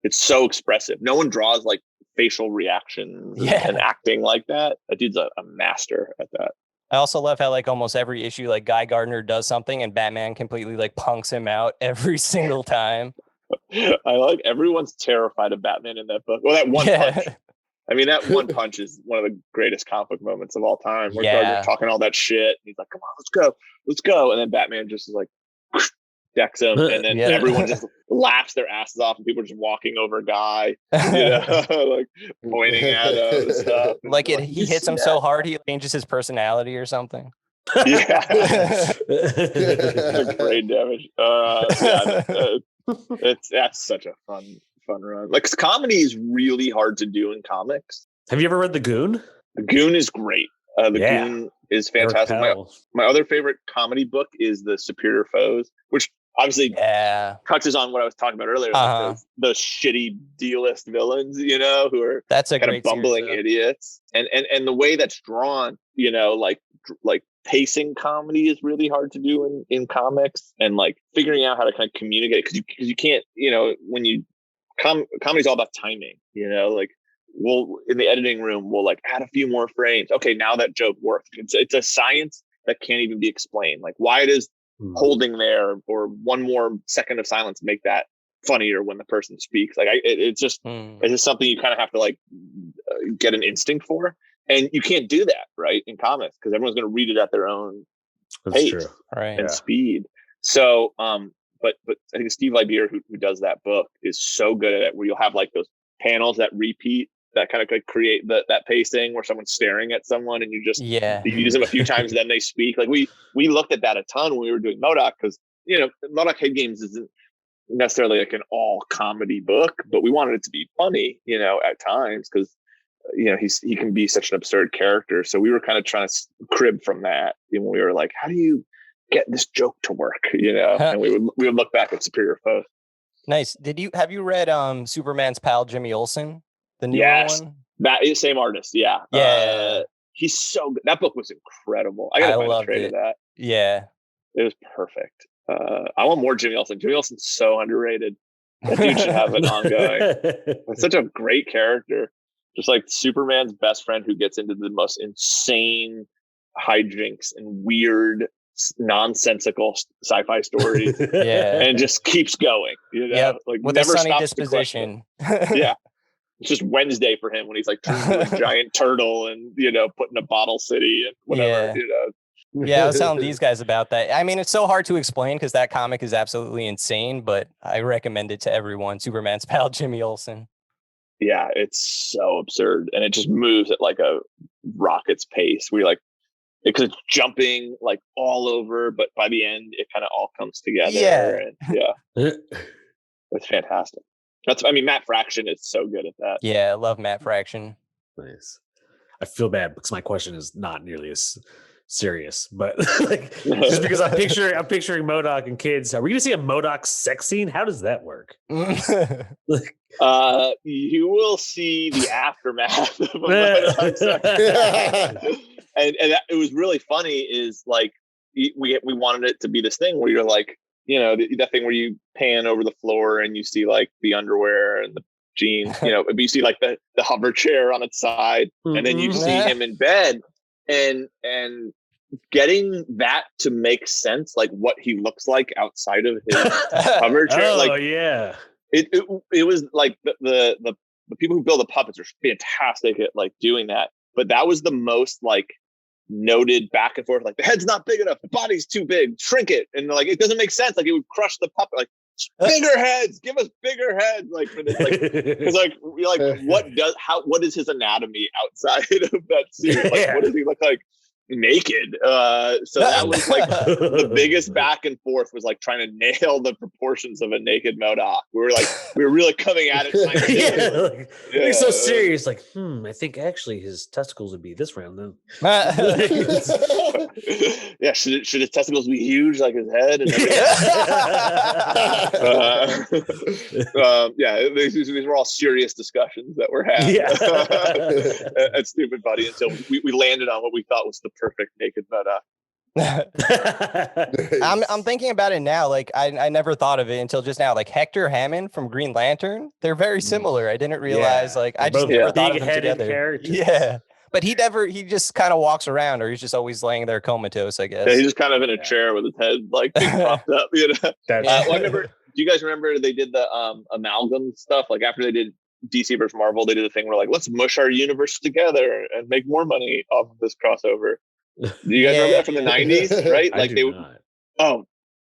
It's so expressive. No one draws like facial reactions and acting like that. That dude's a master at that. I also love how like almost every issue, like Guy Gardner does something and Batman completely like punks him out every single time. I like everyone's terrified of Batman in that book. Well, that one punch. I mean, that one punch is one of the greatest comic book moments of all time. Where Gardner's talking all that shit. He's like, "Come on, let's go," and then Batman just is like decks him, and then everyone just laughs their asses off, and people are just walking over Guy, like pointing at him and stuff. Like he hits him so hard he changes his personality or something. Yeah, brain damage. That's such a fun run. Like comedy is really hard to do in comics. Have you ever read The Goon? The Goon is great. The Goon is fantastic. My other favorite comedy book is The Superior Foes, which obviously touches on what I was talking about earlier, like the shitty D-list villains, who are that's a kind great of bumbling series, idiots, and the way that's drawn, like pacing comedy is really hard to do in comics, and like figuring out how to kind of communicate because you can't, when you comedy's all about timing, like we'll in the editing room we'll like add a few more frames. Okay, now that joke worked. It's a science that can't even be explained. Like why does holding there or one more second of silence make that funnier when the person speaks? Like it's just something you kind of have to like get an instinct for, and you can't do that right in comics because everyone's going to read it at their own pace and speed. So but I think Steve Lieber who does that book is so good at it, where you'll have like those panels that repeat that kind of like create that pacing where someone's staring at someone and you just you use them a few times and then they speak. Like we looked at that a ton when we were doing M.O.D.O.K because M.O.D.O.K Head Games isn't necessarily like an all comedy book, but we wanted it to be funny, at times because he can be such an absurd character. So we were kind of trying to crib from that. And we were like, how do you get this joke to work? And we would look back at Superior Foes. Nice. Have you read Superman's pal Jimmy Olsen? The new one? That is same artist. Yeah. He's so good. That book was incredible. I gotta find a trade of that. Yeah. It was perfect. I want more Jimmy Olsen. Jimmy Olsen's so underrated. That dude should have an ongoing. It's such a great character. Just like Superman's best friend who gets into the most insane hijinks and weird, nonsensical sci-fi stories Yeah. and just keeps going. Yep. Like With never a sunny stops to question. disposition. Yeah. It's just Wednesday for him when he's like turning into a giant turtle and putting a bottle city and whatever. Yeah, I was telling these guys about that. I mean, it's so hard to explain because that comic is absolutely insane, but I recommend it to everyone. Superman's pal Jimmy Olsen. Yeah, it's so absurd, and it just moves at like a rocket's pace. We like because it's jumping like all over, but by the end, it kind of all comes together. Yeah. And it's fantastic. Matt Fraction is so good at that. Yeah, I love Matt Fraction. Nice. I feel bad because my question is not nearly as serious, but like just because I'm picturing M.O.D.O.K and kids. Are we gonna see a M.O.D.O.K sex scene? How does that work? You will see the aftermath of a M.O.D.O.K sex. and it was really funny. Is like we wanted it to be this thing where you're like, that thing where you pan over the floor and you see like the underwear and the jeans, but you see like the hover chair on its side, and then you see him in bed, and getting that to make sense, like what he looks like outside of his hover chair. It was like the people who build the puppets are fantastic at like doing that, but that was the most like noted back and forth, like the head's not big enough, the body's too big, shrink it, and like it doesn't make sense, like it would crush the puppet, like bigger heads, give us bigger heads, like for this, like because like you're like what is his anatomy outside of that suit, like what does he look like naked? So that was like the biggest back and forth was like trying to nail the proportions of a naked M.O.D.O.K. We were really coming at it. You're so serious. Like, I think actually his testicles would be this round then. Yeah, should his testicles be huge like his head? And these were all serious discussions that were had at Stupid Buddy until we landed on what we thought was the perfect naked M.O.D.O.K. I'm thinking about it now. Like I never thought of it until just now. Like Hector Hammond from Green Lantern, they're very similar. I didn't realize. Like I just never thought of them together. Characters. Yeah, but he just kind of walks around, or he's just always laying there comatose, I guess. Yeah, he's just kind of in a chair with his head like being propped up. I remember. Do you guys remember they did the amalgam stuff? Like after they did DC versus Marvel, they did a thing where like, let's mush our universe together and make more money off of this crossover. Do you guys remember that from the 90s? Right? Like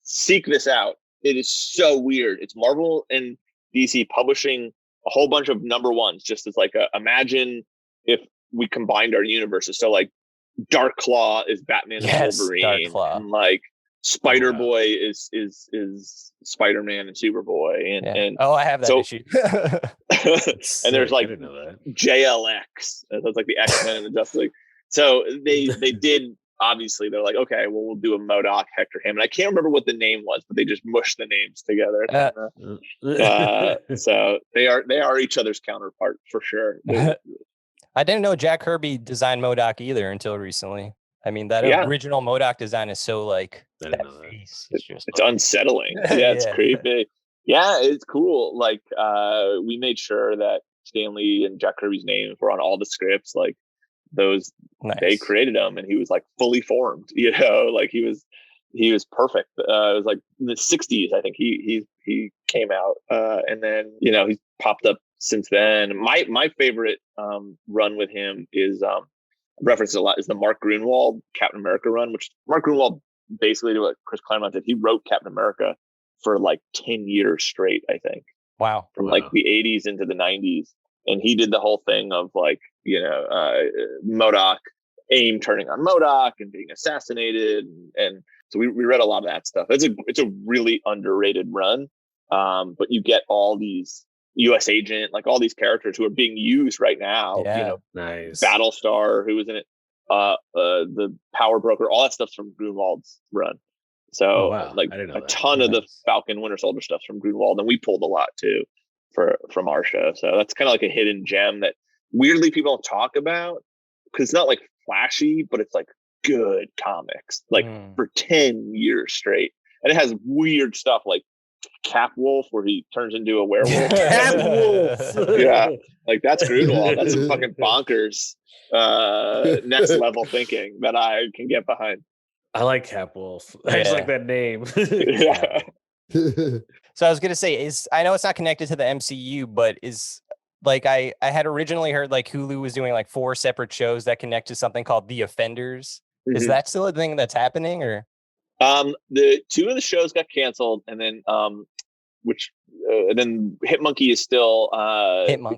seek this out. It is so weird. It's Marvel and DC publishing a whole bunch of number ones, just as like imagine if we combined our universes. So like Dark Claw is Batman and Wolverine, and like Spider Boy is Spider-Man and Superboy, and I have that issue. And there's like JLX, that's like the X-Men and the Justice League. So they did, obviously they're like, okay, well we'll do a M.O.D.O.K Hector Hammond. I can't remember what the name was, but they just mushed the names together. So they are each other's counterpart for sure. I didn't know Jack Kirby designed M.O.D.O.K either until recently. I mean, that original M.O.D.O.K design is so like that face. It's unsettling. Yeah, it's creepy. Yeah, it's cool. Like we made sure that Stan Lee and Jack Kirby's names were on all the scripts. Like they created him, and he was like fully formed. Like he was perfect. It was like in the 60s, I think he came out, and then he's popped up since then. My favorite run with him is referenced a lot is the Mark Grunwald Captain America run, which Mark Grunwald basically did what Chris Claremont did. He wrote Captain America for like 10 years straight, I think. Wow. From like the 80s into the 90s. And he did the whole thing of like, M.O.D.O.K, AIM turning on M.O.D.O.K and being assassinated. And so we read a lot of that stuff. It's a really underrated run. But you get all these U.S. Agent, like all these characters who are being used right now. Nice. Battlestar, who was in it, the Power Broker, all that stuff's from Grunwald's run. So like a ton of the Falcon Winter Soldier stuff's from Grunwald, and we pulled a lot too from our show. So that's kind of like a hidden gem that weirdly people don't talk about because it's not like flashy, but it's like good comics, like for 10 years straight. And it has weird stuff like Cap Wolf where he turns into a werewolf. Cat Wolf. Yeah, like that's Grindelwald. That's some fucking bonkers next level thinking that I can get behind. I like Cap Wolf. I just like that name. Yeah. So I was gonna say, I know it's not connected to the MCU, but is like I had originally heard like Hulu was doing like 4 separate shows that connect to something called The Offenders. Is that still a thing that's happening, or? The 2 of the shows got canceled, and then and then Hitmonkey is still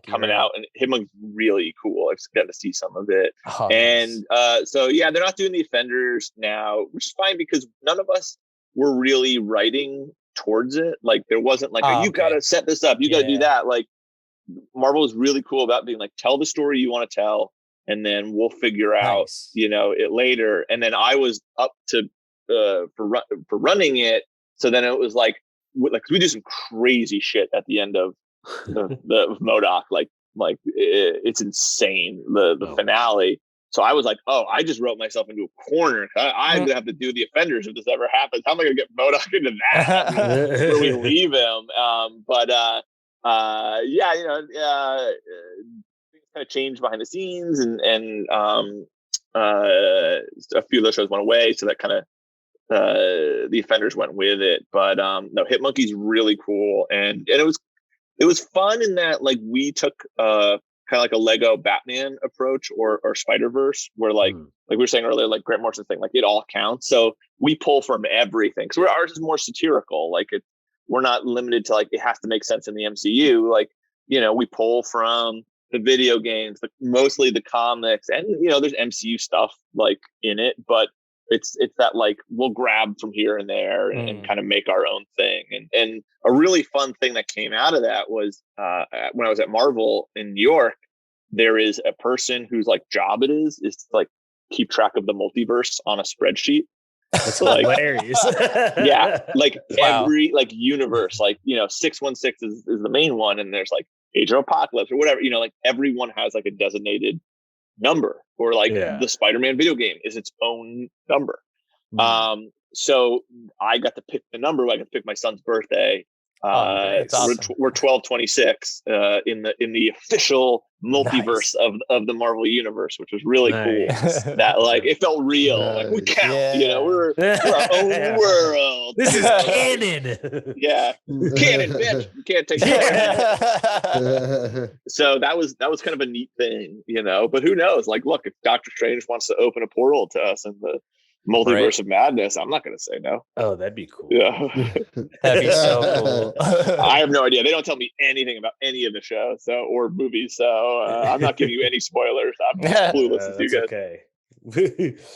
coming out, and Hitmonkey's really cool. I've gotten to see some of it. Oh, and so yeah, they're not doing The Offenders now, which is fine because none of us were really writing towards it. Like there wasn't like you gotta set this up, you gotta do that. Like Marvel is really cool about being like, tell the story you want to tell, and then we'll figure out it later. And then I was up to for running it, so then it was like we do some crazy shit at the end of the M.O.D.O.K. Like it's insane, the finale. So I was like, I just wrote myself into a corner. I'm gonna have to do The Offenders if this ever happens. How am I gonna get M.O.D.O.K. into that? Where we leave him? Things kind of changed behind the scenes, and a few of those shows went away, so that kind of The Offenders went with it. But no, Hitmonkey's really cool, and it was fun in that like we took kind of like a Lego Batman approach or Spider-Verse, where like we were saying earlier, like Grant Morrison's thing, like it all counts. So we pull from everything. So ours is more satirical. Like we're not limited to like it has to make sense in the MCU. Like we pull from the video games, mostly the comics, and there's MCU stuff like in it, but it's that like we'll grab from here and there and kind of make our own thing. And a really fun thing that came out of that was when I was at Marvel in New York, there is a person whose like job it is to like keep track of the multiverse on a spreadsheet. That's like, hilarious. Yeah, like every like universe, like 616 is the main one, and there's like Age of Apocalypse or whatever. Like everyone has like a designated number, or like the Spider-Man video game is its own number. So I got to pick the number. I got to pick my son's birthday. Awesome. We're 1226 in the official multiverse of the Marvel universe, which was really cool. That like it felt real. Like we count, we're our own world. This is canon. Yeah, canon, bitch. You can't take it. So that was kind of a neat thing, But who knows? Like, look, if Doctor Strange wants to open a portal to us in the multiverse of madness, I'm not going to say no. Oh, that'd be cool. Yeah, that'd be so cool. I have no idea. They don't tell me anything about any of the show, or movies, so I'm not giving you any spoilers. I'm clueless as you guys. Okay.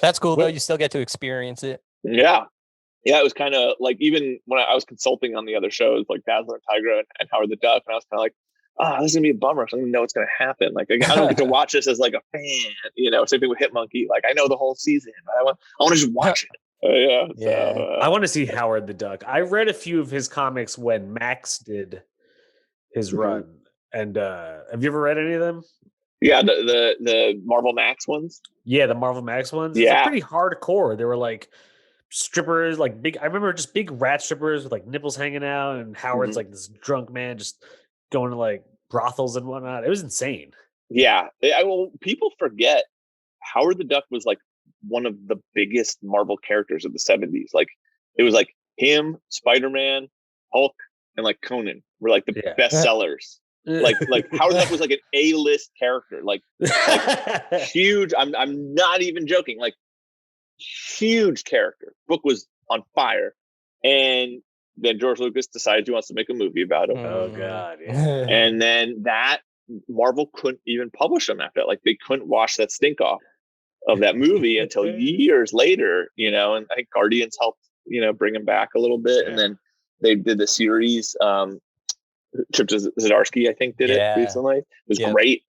That's cool though. You still get to experience it. Yeah, it was kind of like even when I was consulting on the other shows like Dazzler and Tigra and Howard the Duck, and I was kind of like, this is gonna be a bummer. So I don't know what's gonna happen. Like I don't get to watch this as like a fan, Same thing with Hitmonkey. Like I know the whole season, but I want to just watch it. So, I want to see Howard the Duck. I read a few of his comics when Max did his run, and have you ever read any of them? Yeah, the Marvel Max ones. Yeah, the Marvel Max ones. Yeah, it's pretty hardcore. They were like strippers, like big. I remember just big rat strippers with like nipples hanging out, and Howard's like this drunk man just going to like brothels and whatnot. It was insane. Yeah. People forget Howard the Duck was like one of the biggest Marvel characters of the 70s. Like it was like him, Spider-Man, Hulk, and like Conan were like the best sellers. like Howard the Duck was like an A-list character, like huge. I'm not even joking. Like huge character. Book was on fire. And then George Lucas decides he wants to make a movie about him. Oh God! Yeah. And then that Marvel couldn't even publish them after that. Like they couldn't wash that stink off of that movie until years later. And I think Guardians helped bring him back a little bit, and then they did the series. Chip Zdarsky, I think, did it recently. It was great.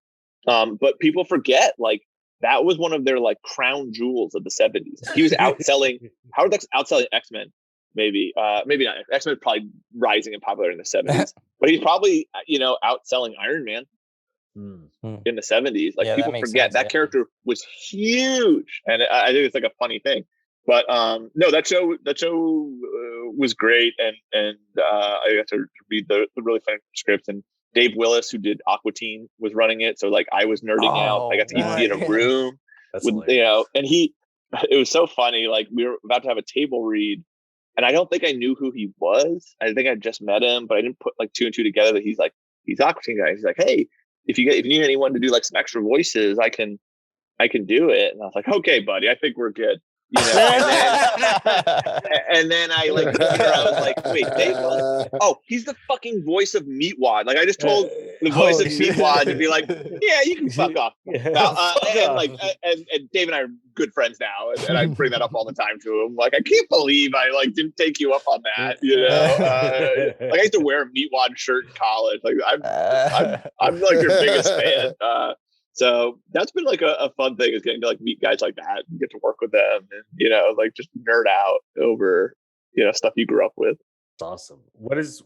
But people forget like that was one of their like crown jewels of the 70s. He was outselling Howard Duck's outselling X-Men. Maybe not. X-Men probably rising in popularity in the 70s, but he's probably outselling Iron Man in the 70s. Like people forget that character was huge, and I think it's like a funny thing. But no, that show was great, and I got to read the really funny scripts. And Dave Willis, who did Aqua Teen, was running it. So like I was nerding out. I got to even be in a room with and it was so funny. Like we were about to have a table read, and I don't think I knew who he was. I think I just met him, but I didn't put like two and two together that he's Aqua Teen guy. He's like, hey, if you need anyone to do like some extra voices, I can do it. And I was like, okay, buddy, I think we're good. You know, and then I like, I was like, wait, Dave Willis? Oh, he's the fucking voice of Meatwad. Like I just told the voice of Meatwad to be like, yeah, you can fuck off. And Dave and I are good friends now, and I bring that up all the time to him. Like, I can't believe I like didn't take you up on that. You know, like I used to wear a Meatwad shirt in college. Like I'm like your biggest fan. So that's been like a fun thing, is getting to like meet guys like that and get to work with them, and you know, like just nerd out over stuff you grew up with. It's awesome. What's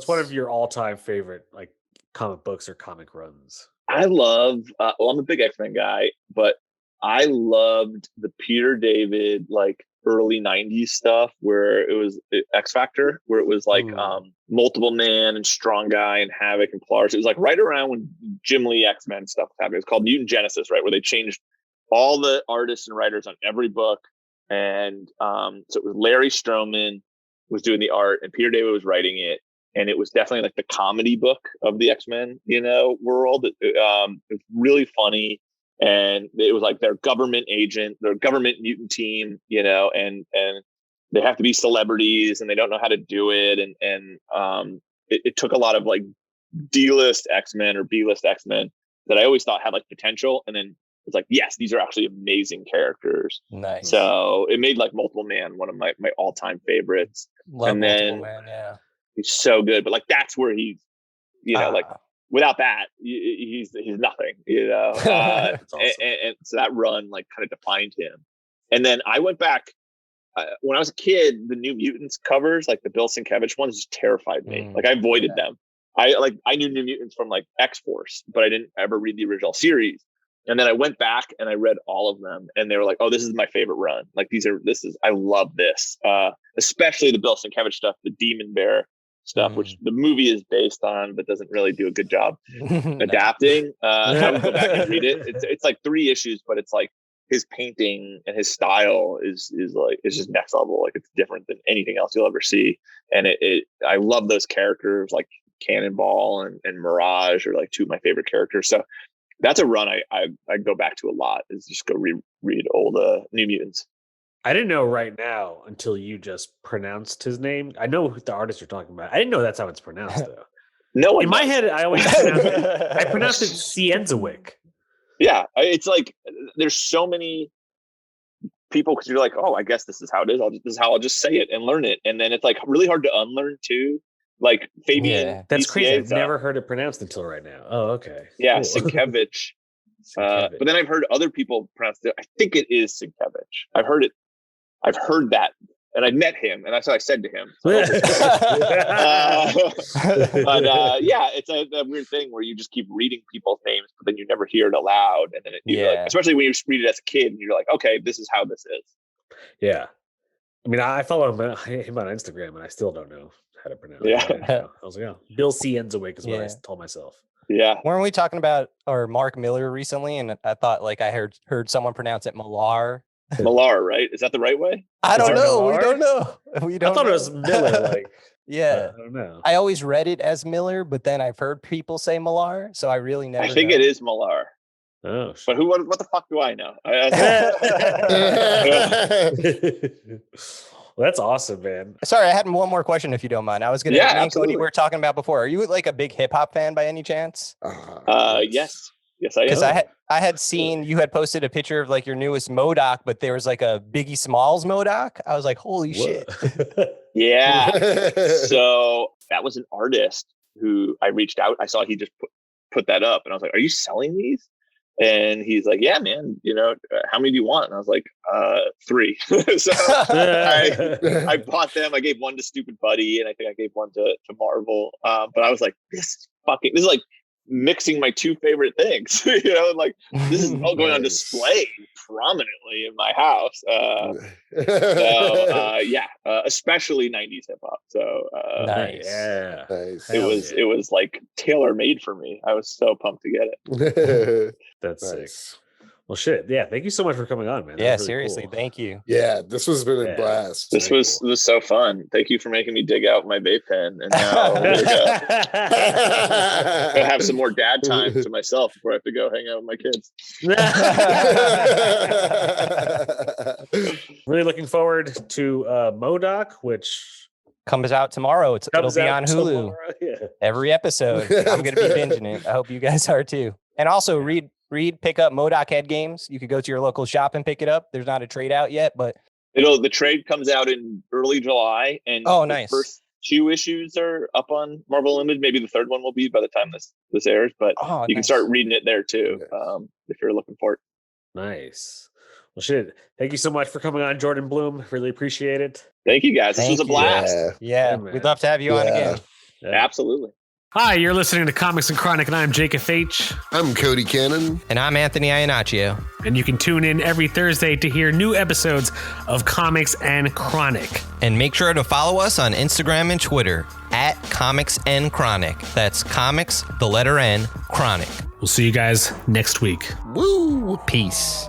one of your all-time favorite like comic books or comic runs? I love. Well, I'm a big X-Men guy, but I loved the Peter David like early 90s stuff where it was X Factor, where it was like Multiple Man and Strong Guy and Havoc and Polaris. It was like right around when Jim Lee X-Men stuff was happening. It was called Mutant Genesis, right, where they changed all the artists and writers on every book. And so it was Larry Stroman was doing the art and Peter David was writing it. And it was definitely like the comedy book of the X-Men, world. It was really funny. And it was like their government agent, their government mutant team, and they have to be celebrities and they don't know how to do it. And it took a lot of like D-list X-Men or B-list X-Men that I always thought had like potential. And then it's like, yes, these are actually amazing characters. Nice. So it made like Multiple Man one of my all-time favorites. Love and Multiple then Man, yeah. He's so good. But like that's where he's, like without that, he's nothing, That's awesome. and so that run like kind of defined him. And then I went back when I was a kid. The New Mutants covers, like the Bill Sienkiewicz ones, just terrified me. Like I avoided them. I knew New Mutants from like X-Force, but I didn't ever read the original series. And then I went back and I read all of them, and they were like, "Oh, this is my favorite run. Like I love this, especially the Bill Sienkiewicz stuff, the Demon Bear stuff, which the movie is based on, but doesn't really do a good job adapting. I would go back and read it. It's like 3 issues, but it's like his painting and his style is just next level. Like it's different than anything else you'll ever see. And I love those characters like Cannonball and Mirage are like 2 of my favorite characters. So that's a run I go back to a lot, is just go read old New Mutants. I didn't know right now until you just pronounced his name. I know who the artist you're talking about. I didn't know that's how it's pronounced though. No, in my head, I always pronounced it Cienzawick. Yeah, it's like there's so many people because you're like, oh, I guess this is how it is. This is how I'll just say it and learn it, and then it's like really hard to unlearn too. Like Fabian, yeah, that's crazy. I've never heard it pronounced until right now. Oh, okay. Yeah, cool. Sienkiewicz. But then I've heard other people pronounce it. I think it is Sienkiewicz. I've heard that, and I met him, and that's what I said to him. So yeah, it's a weird thing where you just keep reading people's names, but then you never hear it aloud, and then like, especially when you read it as a kid, and you're like, okay, this is how this is. Yeah, I mean, I follow him on Instagram, and I still don't know how to pronounce it. I was like, oh, Bill Cienzawick is what I told myself. Yeah. Weren't we talking about Mark Miller recently? And I thought like I heard someone pronounce it Millar. Millar, right? Is that the right way? I don't know. We don't know. I thought it was Miller. Like, yeah. I don't know. I always read it as Miller, but then I've heard people say Millar, so I really never. I think it is Millar. Oh, but what the fuck do I know? Well, that's awesome, man. Sorry, I had one more question, if you don't mind. I was gonna. Yeah, me and Cody were talking about before. Are you like a big hip hop fan by any chance? Yes, I am. Because I had seen you had posted a picture of like your newest MODOK, but there was like a Biggie Smalls MODOK. I was like, holy shit. Yeah. So that was an artist who I reached out. I saw he just put that up, and I was like, "Are you selling these?" And he's like, "Yeah, man. How many do you want?" And I was like, 3. So I bought them. I gave one to Stupid Buddy, and I think I gave one to Marvel. But I was like, this is like mixing my two favorite things. Like this is all going on Nice. display prominently in my house. Especially 90s hip hop. So Nice. Yeah. Nice. it was like tailor made for me. I was so pumped to get it. That's sick. Nice. Well, shit. Yeah. Thank you so much for coming on, man. That Yeah, was really seriously. cool. Thank you. Yeah, this was been a Yeah. blast. This Very was cool. so fun. Thank you for making me dig out my vape pen, and now I'm gonna have some more dad time to myself before I have to go hang out with my kids. Really looking forward to M.O.D.O.K, which Comes out tomorrow. It'll comes be out on Hulu. tomorrow. Yeah. Every episode. I'm going to be binging it. I hope you guys are too. And also pick up M.O.D.O.K head games. You could go to your local shop and pick it up. There's not a trade out yet, but The trade comes out in early July, and oh, the nice. first 2 issues are up on Marvel Unlimited. Maybe the third one will be by the time this airs, but you can start reading it there too if you're looking for it. Nice. Well, shit. Thank you so much for coming on, Jordan Blum. Really appreciate it. Thank you guys. This Thank was a you. blast. Yeah, man. we'd love to have you on again. Yeah. Absolutely. Hi, you're listening to Comics and Chronic, and I'm Jake FH. I'm Cody Cannon. And I'm Anthony Iannaccio. And you can tune in every Thursday to hear new episodes of Comics and Chronic. And make sure to follow us on Instagram and Twitter at Comics and Chronic. That's comics, the letter N, Chronic. We'll see you guys next week. Woo! Peace.